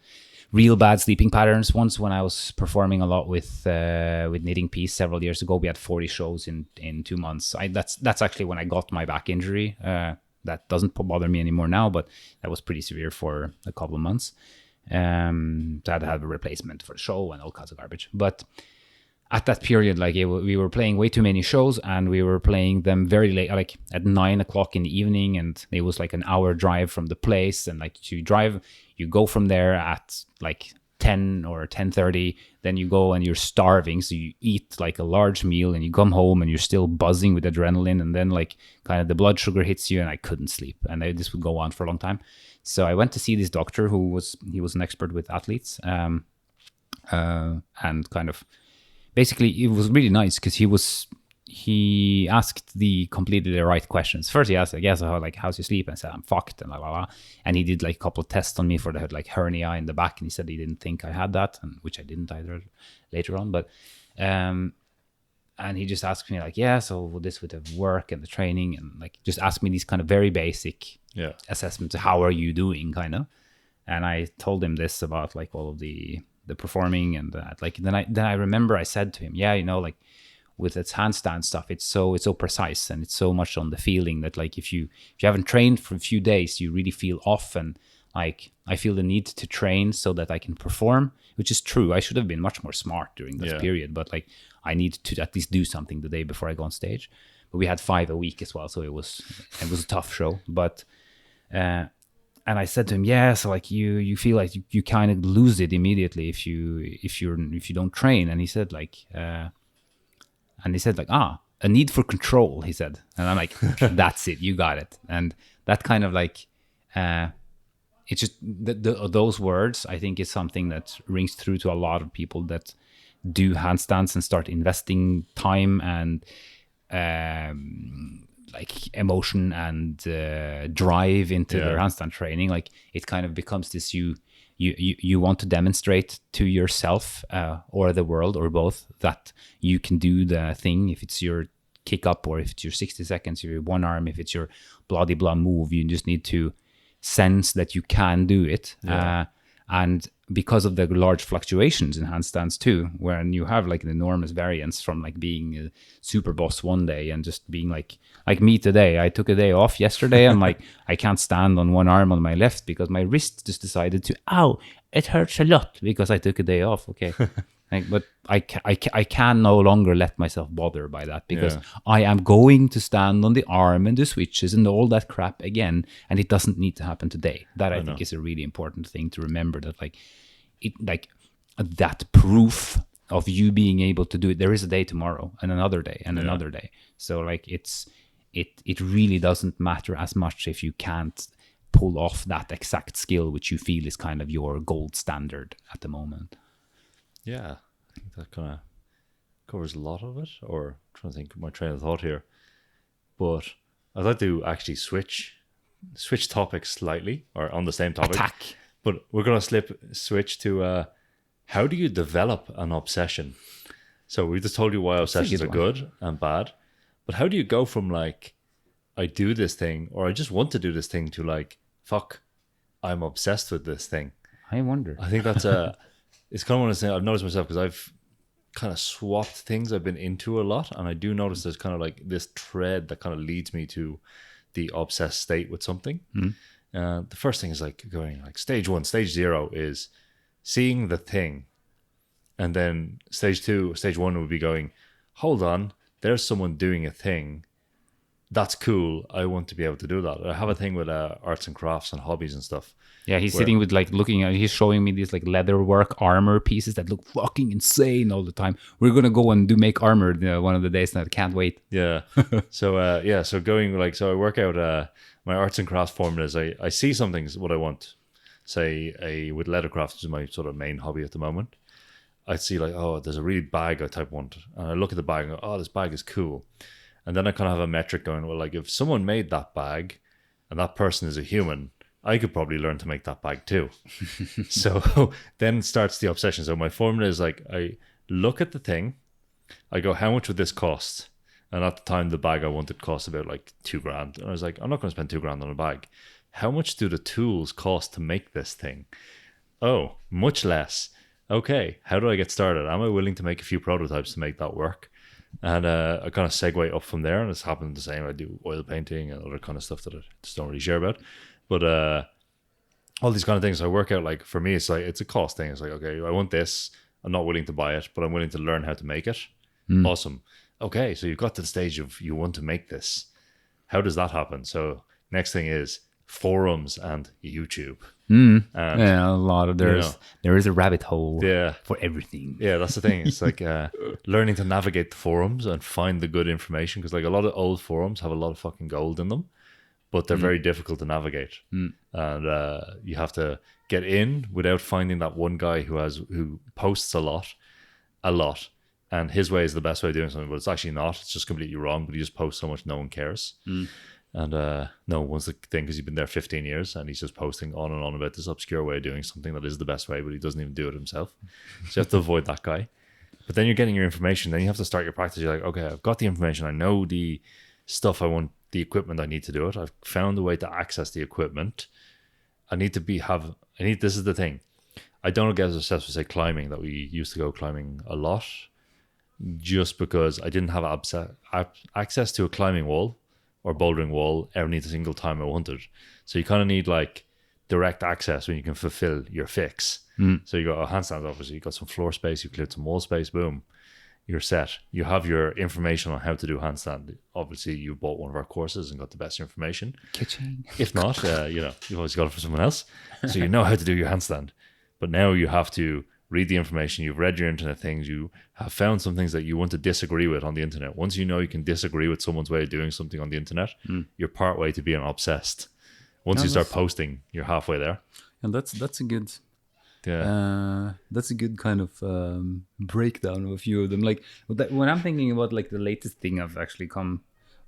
real bad sleeping patterns once when I was performing a lot with Knitting Peace several years ago. We had 40 shows in 2 months. That's actually when I got my back injury. That doesn't bother me anymore now, but that was pretty severe for a couple of months. So I had to have a replacement for the show and all kinds of garbage. But at that period, like we were playing way too many shows, and we were playing them very late, like at 9 o'clock in the evening, and it was like an hour drive from the place. And like you go from there at like 10 or 10:30, then you go and you're starving, so you eat like a large meal, and you come home and you're still buzzing with adrenaline, and then like kind of the blood sugar hits you, and I couldn't sleep, and this would go on for a long time. So I went to see this doctor he was an expert with athletes, and kind of basically it was really nice because he asked completely the right questions. First he asked, I guess, how's your sleep? And I said, I'm fucked, and blah, blah, blah. And he did like a couple of tests on me for the like hernia in the back, and he said he didn't think I had that, and which I didn't either later on. But and he just asked me like, so this with the work and the training, and like just asked me these kind of very basic assessments. How are you doing, kind of? And I told him this about like all of the performing and that. Like then I remember I said to him, like with its handstand stuff, it's so precise, and it's so much on the feeling that like if you haven't trained for a few days, you really feel off. And like I feel the need to train so that I can perform, which is true. I should have been much more smart during this period, but like I need to at least do something the day before I go on stage. But we had 5 a week as well, so it was a tough show. But and I said to him, so like you feel like you kind of lose it immediately if you don't train. And he said like a need for control, he said. And I'm like, that's it, you got it. And that kind of like it's just those words, I think, is something that rings through to a lot of people that do handstands and start investing time and like emotion and drive into their handstand training. Like it kind of becomes this you want to demonstrate to yourself or the world or both that you can do the thing. If it's your kick up, or if it's your 60 seconds, your one arm, if it's your bloody blah move, you just need to sense that you can do it. And because of the large fluctuations in handstands too, when you have like an enormous variance from like being a super boss one day and just being like me today. I took a day off yesterday, and like I can't stand on one arm on my left because my wrist just decided to, it hurts a lot because I took a day off. Okay. But I can no longer let myself bother by that, because I am going to stand on the arm and the switches and all that crap again, and it doesn't need to happen today. That I think is a really important thing to remember, that that proof of you being able to do it. There is a day tomorrow and another day and another day. So like it really doesn't matter as much if you can't pull off that exact skill which you feel is kind of your gold standard at the moment. Yeah, I think that kind of covers a lot of it. Or I'm trying to think of my train of thought here. But I'd like to actually switch topics slightly, or on the same topic. Attack. But we're going to switch to how do you develop an obsession? So we just told you why obsessions are good and bad. But how do you go from like, I do this thing, or I just want to do this thing, to like, fuck, I'm obsessed with this thing? I wonder. I think that's it's kind of one of the things I've noticed myself, because I've kind of swapped things I've been into a lot, and I do notice there's kind of like this thread that kind of leads me to the obsessed state with something. The first thing is like going like stage 1, stage 0 is seeing the thing, and then stage 1 would be going, hold on, there's someone doing a thing. That's cool. I want to be able to do that. I have a thing with arts and crafts and hobbies and stuff. Yeah, he's sitting with like looking at, he's showing me these like leatherwork armor pieces that look fucking insane all the time. We're going to go and make armor one of the days, and I can't wait. Yeah. So going like, so I work out my arts and crafts formulas. I see something, what I want. Say with leathercraft, which is my sort of main hobby at the moment. I'd see like, oh, there's a really bag I type want, and I look at the bag and go, oh, this bag is cool. And then I kind of have a metric going, well, like if someone made that bag and that person is a human, I could probably learn to make that bag too. So then starts the obsession. So my formula is like, I look at the thing, I go, how much would this cost? And at the time, the bag I wanted cost about like $2,000. And I was like, I'm not going to spend $2,000 on a bag. How much do the tools cost to make this thing? Oh, much less. Okay, how do I get started? Am I willing to make a few prototypes to make that work? And I kind of segue up from there, and it's happened the same. I do oil painting and other kind of stuff that I just don't really share about. But all these kind of things I work out, like for me, it's like it's a cost thing. It's like, okay, I want this. I'm not willing to buy it, but I'm willing to learn how to make it. Awesome. Okay, so you've got to the stage of you want to make this. How does that happen? So next thing is forums and YouTube. And, a lot of there is a rabbit hole for everything. Yeah, that's the thing. It's like learning to navigate the forums and find the good information, because like a lot of old forums have a lot of fucking gold in them, but they're very difficult to navigate. And you have to get in without finding that one guy who posts a lot, and his way is the best way of doing something, but it's actually not. It's just completely wrong, but he just posts so much no one cares. And no one wants the thing, because he's been there 15 years and he's just posting on and on about this obscure way of doing something that is the best way, but he doesn't even do it himself. So you have to avoid that guy. But then you're getting your information, then you have to start your practice. You're like, okay, I've got the information, I know the stuff I want, the equipment I need to do it. I've found a way to access the equipment. This is the thing. I don't get as obsessed with, say, climbing, that we used to go climbing a lot, just because I didn't have access to a climbing wall or bouldering wall every single time I wanted. So you kind of need like direct access when you can fulfill your fix. So you got a handstand, obviously, you got some floor space, you cleared some wall space, boom, you're set. You have your information on how to do handstand. Obviously, you bought one of our courses and got the best information. Kitchen. If not, you've always got it for someone else. So you know how to do your handstand. But now you have to read the information. You've read your internet things. You have found some things that you want to disagree with on the internet. Once you know you can disagree with someone's way of doing something on the internet, you're part way to being obsessed. Once you start posting, you're halfway there. And that's a good... that's a good kind of breakdown of a few of them. Like when I'm thinking about like the latest thing I've actually come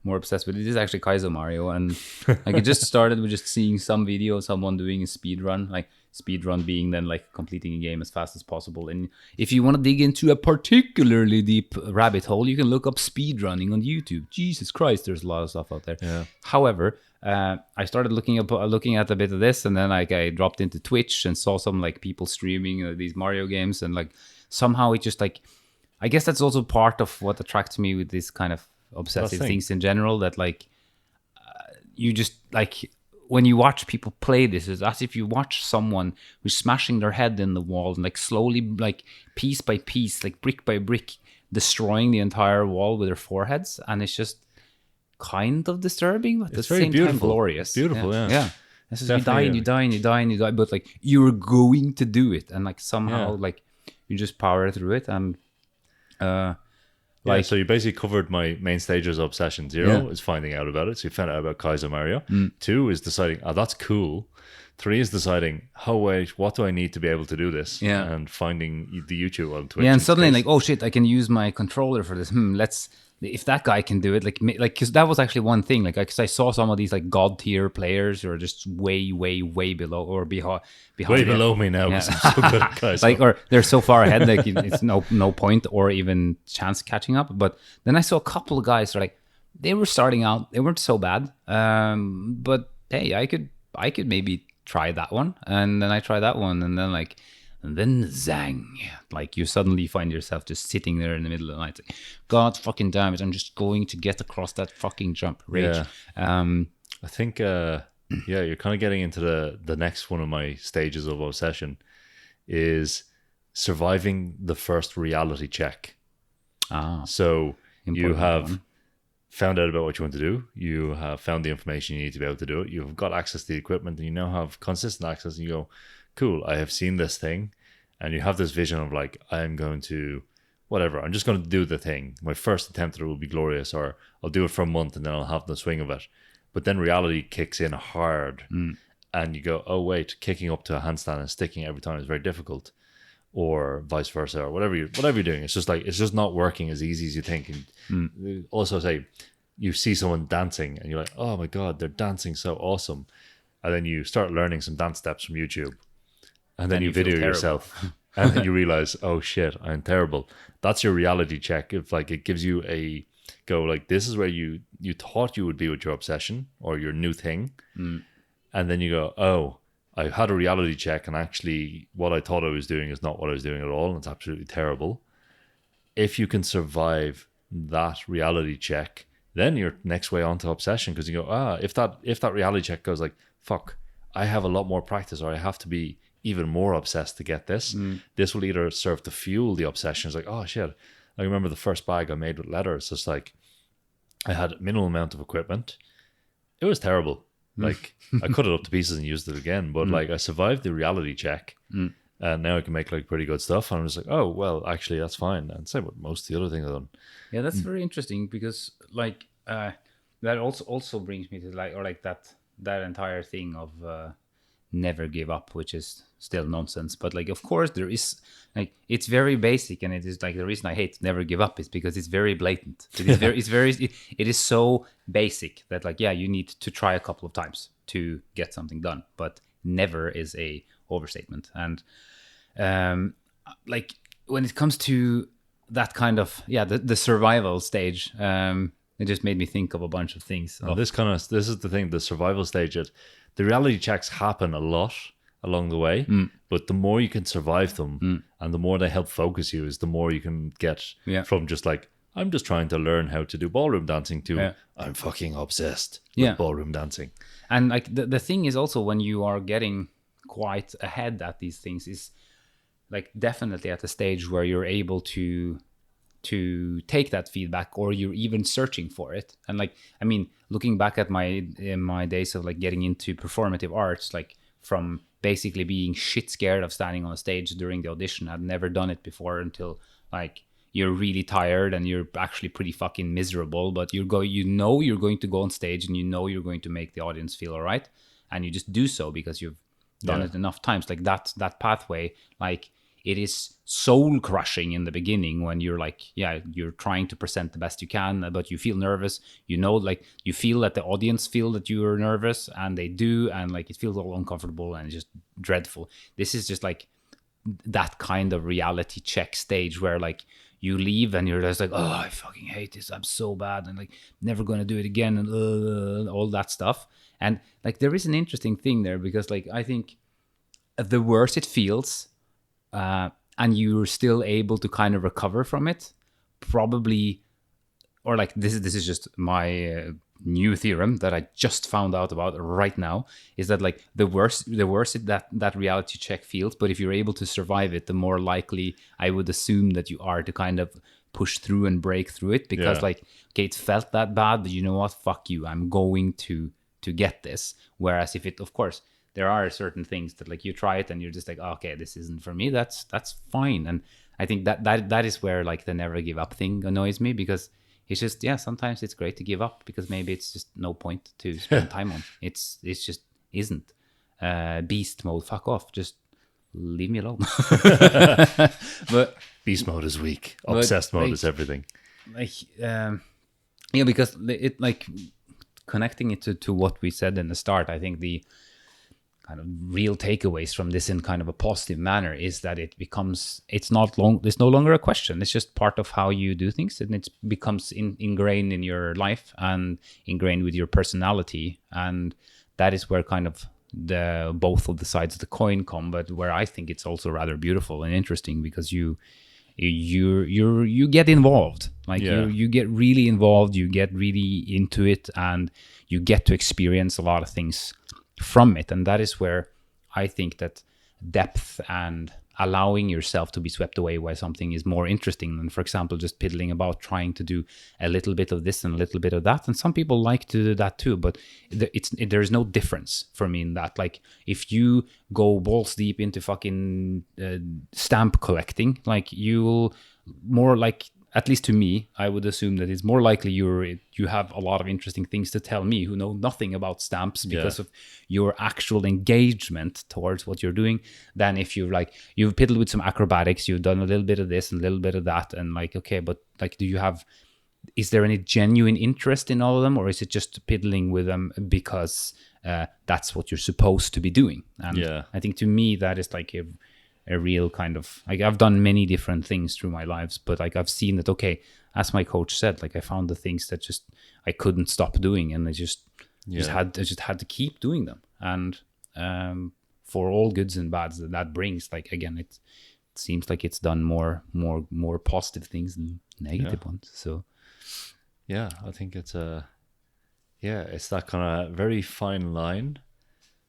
more obsessed with, it is actually Kaizo Mario. And like it just started with just seeing some video of someone doing a speed run, like speed run being then like completing a game as fast as possible. And if you want to dig into a particularly deep rabbit hole, you can look up speed running on YouTube. Jesus Christ, there's a lot of stuff out there. Yeah. However, I started looking at a bit of this, and then like I dropped into Twitch and saw some like people streaming these Mario games, and like somehow it just like, I guess that's also part of what attracts me with this kind of obsessive things in general, that like you just like when you watch people play this, it's as if you watch someone who's smashing their head in the wall and like slowly, like piece by piece, like brick by brick, destroying the entire wall with their foreheads, and it's just kind of disturbing, but at the same time glorious. Beautiful, yeah. This is, you die, but like you're going to do it, and like somehow like you just power through it, and so you basically covered my main stages of obsession. 0 is finding out about it, so you found out about Kaizo Mario. 2 is deciding, oh, that's cool. 3 is deciding, oh wait, what do I need to be able to do this? And finding the YouTube on Twitch. And suddenly like, oh shit, I can use my controller for this. If that guy can do it, like, because that was actually one thing, like, because I saw some of these like god tier players who are just way below or behind. Way below me now, because I'm so good at Kaizo. Like, or they're so far ahead, like it's no point or even chance catching up. But then I saw a couple of guys like they were starting out, they weren't so bad, but hey, I could maybe try that one, and then I tried that one, and then zang, like you suddenly find yourself just sitting there in the middle of the night, like, God fucking damn it, I'm just going to get across that fucking jump. Rage. I think you're kind of getting into the next one of my stages of obsession is surviving the first reality check. So you have found out about what you want to do, you have found the information you need to be able to do it, you've got access to the equipment, and you now have consistent access, and you go, cool, I have seen this thing, and you have this vision of like, I'm going to, whatever, I'm just going to do the thing. My first attempt at it will be glorious, or I'll do it for a month and then I'll have the swing of it. But then reality kicks in hard, and you go, oh wait, kicking up to a handstand and sticking every time is very difficult. or vice versa, or whatever you're doing. It's just not working as easy as you think. And also say you see someone dancing and you're like, oh my God, they're dancing so awesome. And then you start learning some dance steps from YouTube, and then you video yourself, and then you realize, oh shit, I'm terrible. That's your reality check. If like it gives you a go, like this is where you thought you would be with your obsession or your new thing, and then you go, oh, I had a reality check, and actually what I thought I was doing is not what I was doing at all, and it's absolutely terrible. If you can survive that reality check, then you're next way on to obsession, because you go, if that reality check goes like, fuck, I have a lot more practice, or I have to be even more obsessed to get this. This will either serve to fuel the obsession. It's like, oh shit, I remember the first bag I made with leather. It's just like, I had a minimal amount of equipment. It was terrible. Like I cut it up to pieces and used it again, but like I survived the reality check, and now I can make like pretty good stuff. And I was like, oh well, actually that's fine. And same with most of the other things I've done. Yeah, that's very interesting, because like that also brings me to that entire thing of never give up, which is still nonsense. But like, of course, there is like, it's very basic, and it is like the reason I hate never give up is because it's very blatant. It is it is so basic that like, yeah, you need to try a couple of times to get something done, but never is a overstatement. And like when it comes to that kind of the survival stage, it just made me think of a bunch of things. This is the thing, the survival stage. The reality checks happen a lot along the way, but the more you can survive them, and the more they help focus you, is the more you can get from just like, I'm just trying to learn how to do ballroom dancing to I'm fucking obsessed with ballroom dancing. And like the thing is also, when you are getting quite ahead at these things, is like definitely at a stage where you're able to take that feedback, or you're even searching for it. And like, I mean, looking back at my days of like getting into performative arts, like from basically being shit scared of standing on a stage during the audition, I'd never done it before, until like you're really tired and you're actually pretty fucking miserable, but you're going to go on stage, and you're going to make the audience feel all right, and you just do so because you've done it enough times. Like that pathway, like it is soul crushing in the beginning when you're like, you're trying to present the best you can, but you feel nervous, like you feel that the audience feel that you're nervous, and they do, and like it feels all uncomfortable and it's just dreadful. This is just like that kind of reality check stage where like you leave and you're just like, oh, I fucking hate this, I'm so bad, and like never gonna do it again, and all that stuff. And like there is an interesting thing there, because like I think the worse it feels, and you're still able to kind of recover from it, probably, or like this is just my new theorem that I just found out about right now, is that like the worse that reality check feels, but if you're able to survive it, the more likely I would assume that you are to kind of push through and break through it, because like, okay, it felt that bad, but you know what, fuck you, I'm going to get this. Whereas if it, of course, there are certain things that like you try it and you're just like, oh, okay, this isn't for me, that's fine. And I think that is where like the never give up thing annoys me, because it's just, sometimes it's great to give up, because maybe it's just no point to spend time on. It's just isn't. Beast mode, fuck off, just leave me alone. But beast mode is weak, obsessed mode is everything. Like because it, like, connecting it to what we said in the start, I think the kind of real takeaways from this in kind of a positive manner is that it's no longer a question. It's just part of how you do things, and it becomes ingrained in your life and ingrained with your personality. And that is where kind of the both of the sides of the coin come, but where I think it's also rather beautiful and interesting, because you get involved, like you get really involved, you get really into it, and you get to experience a lot of things from it. And that is where I think that depth and allowing yourself to be swept away by something is more interesting than, for example, just piddling about trying to do a little bit of this and a little bit of that. And some people like to do that too, but there's no difference for me in that. Like if you go balls deep into fucking stamp collecting, like you'll more like, at least to me, I would assume that it's more likely you have a lot of interesting things to tell me who know nothing about stamps because of your actual engagement towards what you're doing, than if you've piddled with some acrobatics, you've done a little bit of this and a little bit of that, and like, okay, but like, is there any genuine interest in all of them, or is it just piddling with them because that's what you're supposed to be doing? And I think to me that is like a real kind of, like, I've done many different things through my lives, but like I've seen that, okay, as my coach said, like I found the things that just I couldn't stop doing, and I just had to keep doing them. And for all goods and bads that brings, like, again, it seems like it's done more positive things than negative ones. So yeah, I think it's it's that kind of very fine line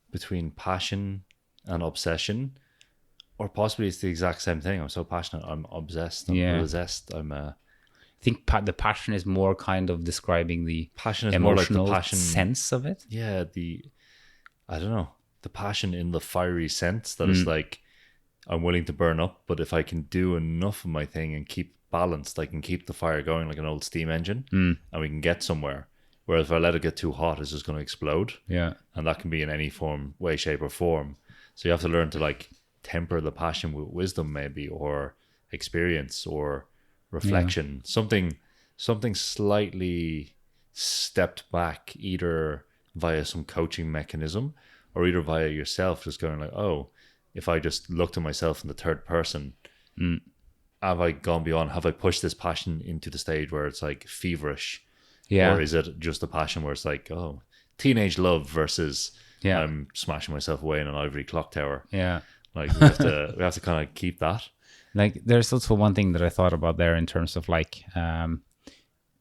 between passion and obsession. Or possibly it's the exact same thing. I'm so passionate, I'm obsessed, I'm possessed. I think the passion is more kind of describing the passion is emotional more like the passion sense of it. Yeah, I don't know, the passion in the fiery sense that is like, I'm willing to burn up, but if I can do enough of my thing and keep balanced, I can keep the fire going like an old steam engine, and we can get somewhere. Whereas if I let it get too hot, it's just going to explode. Yeah, and that can be in any form, way, shape, or form. So you have to learn to like temper the passion with wisdom, maybe, or experience, or reflection, something slightly stepped back, either via some coaching mechanism or either via yourself just going like, oh, if I just looked at myself in the third person, have I gone beyond, have I pushed this passion into the stage where it's like feverish, or is it just a passion where it's like, oh, teenage love versus I'm smashing myself away in an ivory clock tower? Like we have to kind of keep that. Like there's also one thing that I thought about there in terms of like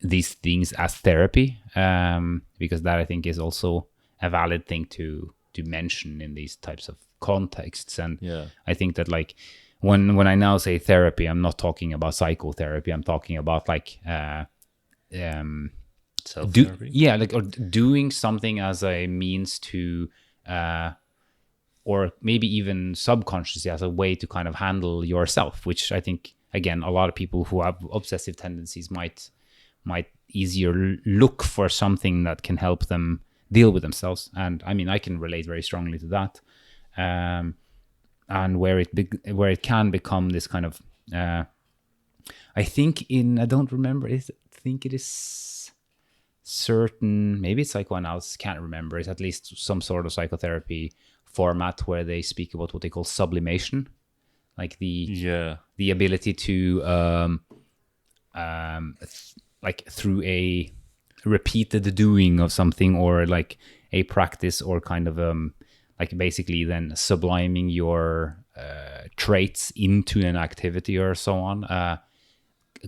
these things as therapy, because that I think is also a valid thing to mention in these types of contexts. And I think that like when I now say therapy, I'm not talking about psychotherapy. I'm talking about like self-therapy. Or doing something as a means to or maybe even subconsciously as a way to kind of handle yourself, which I think, again, a lot of people who have obsessive tendencies might easier look for something that can help them deal with themselves. And I mean, I can relate very strongly to that. And where it can become this kind of, I think I don't remember, I think it is certain, maybe it's psychoanalysis, can't remember. It's at least some sort of psychotherapy format where they speak about what they call sublimation, like the ability to like through a repeated doing of something, or like a practice, or kind of like basically then subliming your traits into an activity or so on,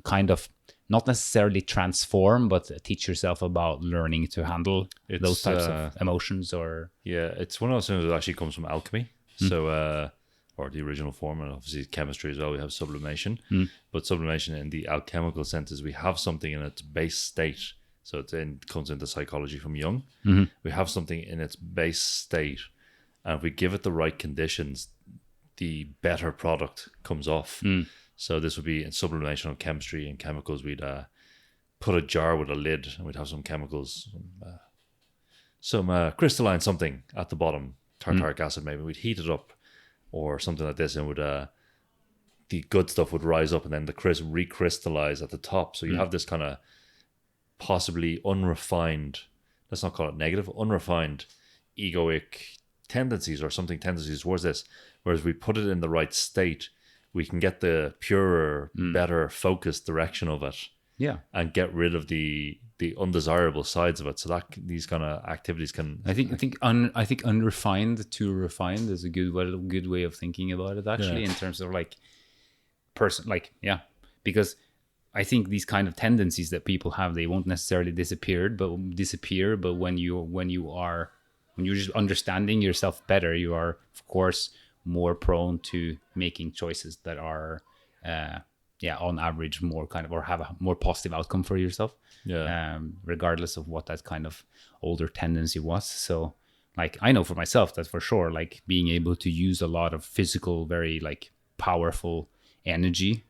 kind of not necessarily transform, but teach yourself about learning to handle those types of emotions. Or it's one of those things that actually comes from alchemy. So or the original form, and obviously chemistry as well, we have sublimation. But sublimation in the alchemical sense is we have something in its base state. So it comes into psychology from Jung. We have something in its base state, and if we give it the right conditions, the better product comes off. So this would be in sublimation of chemistry and chemicals. We'd put a jar with a lid, and we'd have some chemicals, some crystalline something at the bottom, tartaric acid maybe. We'd heat it up or something like this, and would the good stuff would rise up, and then the recrystallize at the top. So you have this kind of possibly unrefined, let's not call it negative, unrefined egoic tendencies or something, tendencies towards this. Whereas we put it in the right state, we can get the purer, better focused direction of it. And get rid of the undesirable sides of it. So that these kind of activities can. I think unrefined to refined is a good way of thinking about it, actually, in terms of like because I think these kind of tendencies that people have, they won't necessarily disappear, but when you're just understanding yourself better, you are of course more prone to making choices that are on average more kind of, or have a more positive outcome for yourself, regardless of what that kind of older tendency was. So like I know for myself that for sure, like being able to use a lot of physical, very like powerful energy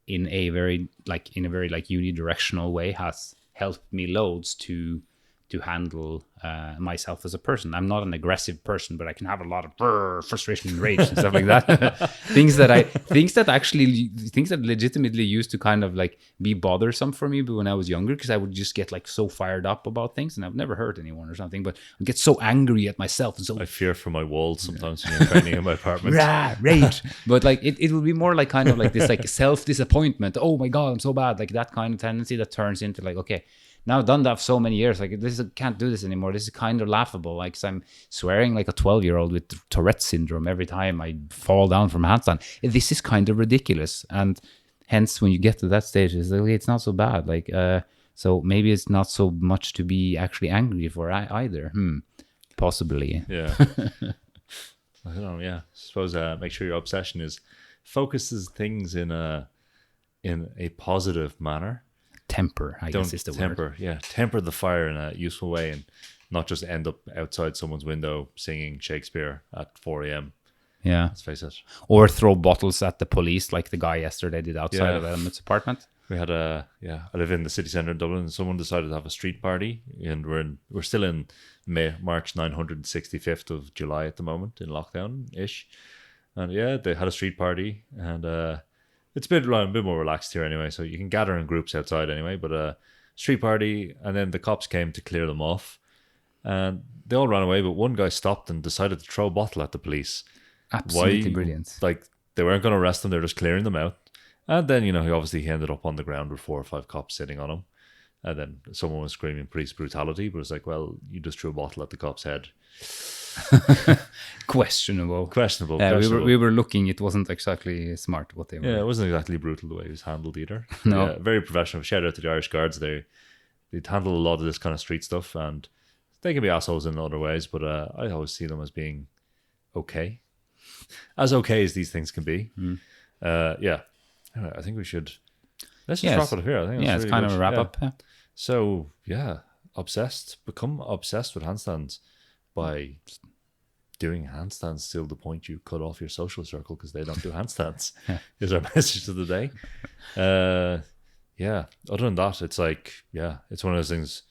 in a very unidirectional way has helped me loads to handle myself as a person. I'm not an aggressive person, but I can have a lot of frustration and rage and stuff like that. things that legitimately used to kind of like be bothersome for me, but when I was younger, because I would just get like so fired up about things, and I've never hurt anyone or something, but I get so angry at myself and so I fear for my walls sometimes when you're training in my apartment. Rage. But like it will be more like kind of like this like self-disappointment. Oh my god, I'm so bad. Like that kind of tendency that turns into like, okay, now I've done that for so many years. Like can't do this anymore. This is kind of laughable. Like, so I'm swearing like a 12-year-old with Tourette syndrome every time I fall down from handstand. This is kind of ridiculous. And hence, when you get to that stage, it's like, okay, it's not so bad. Like, so maybe it's not so much to be actually angry for either. Possibly. Yeah. I don't know. Yeah. I suppose make sure your obsession focuses things in a positive manner. Temper, I guess is the word. Yeah, temper the fire in a useful way, and not just end up outside someone's window singing Shakespeare at 4 a.m. Yeah, let's face it. Or throw bottles at the police, like the guy yesterday did outside of Emmet's apartment. We had I live in the city centre in Dublin, and someone decided to have a street party, and we're still in March 965th of July at the moment, in lockdown ish, and they had a street party, and it's a bit more relaxed here anyway, so you can gather in groups outside anyway, but street party, and then the cops came to clear them off, and they all ran away, but one guy stopped and decided to throw a bottle at the police. Absolutely brilliant. Like, they weren't going to arrest them, they're just clearing them out. And then, he ended up on the ground with 4 or 5 cops sitting on him, and then someone was screaming police brutality, but it's like, well, you just threw a bottle at the cop's head. Questionable. We were looking. It wasn't exactly smart what they were. Yeah, it wasn't exactly brutal the way it was handled either. No, very professional. Shout out to the Irish Guards. They'd handle a lot of this kind of street stuff, and they can be assholes in other ways. But I always see them as being okay as these things can be. Anyway, I think we should. Let's just wrap it up here. I think it's really kind of a wrap up. Yeah. So become obsessed with handstands by doing handstands till the point you cut off your social circle because they don't do handstands. Is our message of the day. Other than that, it's like, it's one of those things.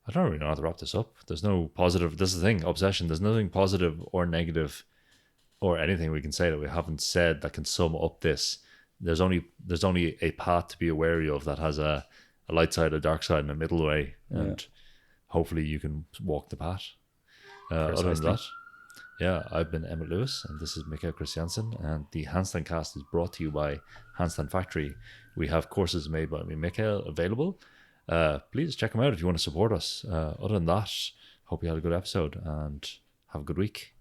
I don't really know how to wrap this up. There's no positive. This is the thing, obsession. There's nothing positive or negative or anything we can say that we haven't said that can sum up this. There's only a path to be wary of that has a light side, a dark side, and a middle way, and hopefully you can walk the path. Other than that, I've been Emmett Lewis, and this is Mikael Christiansen, and the Handstandcast is brought to you by Handstand Factory. We have courses made by me, Mikael, available. Please check them out if you want to support us. Other than that, hope you had a good episode, and have a good week.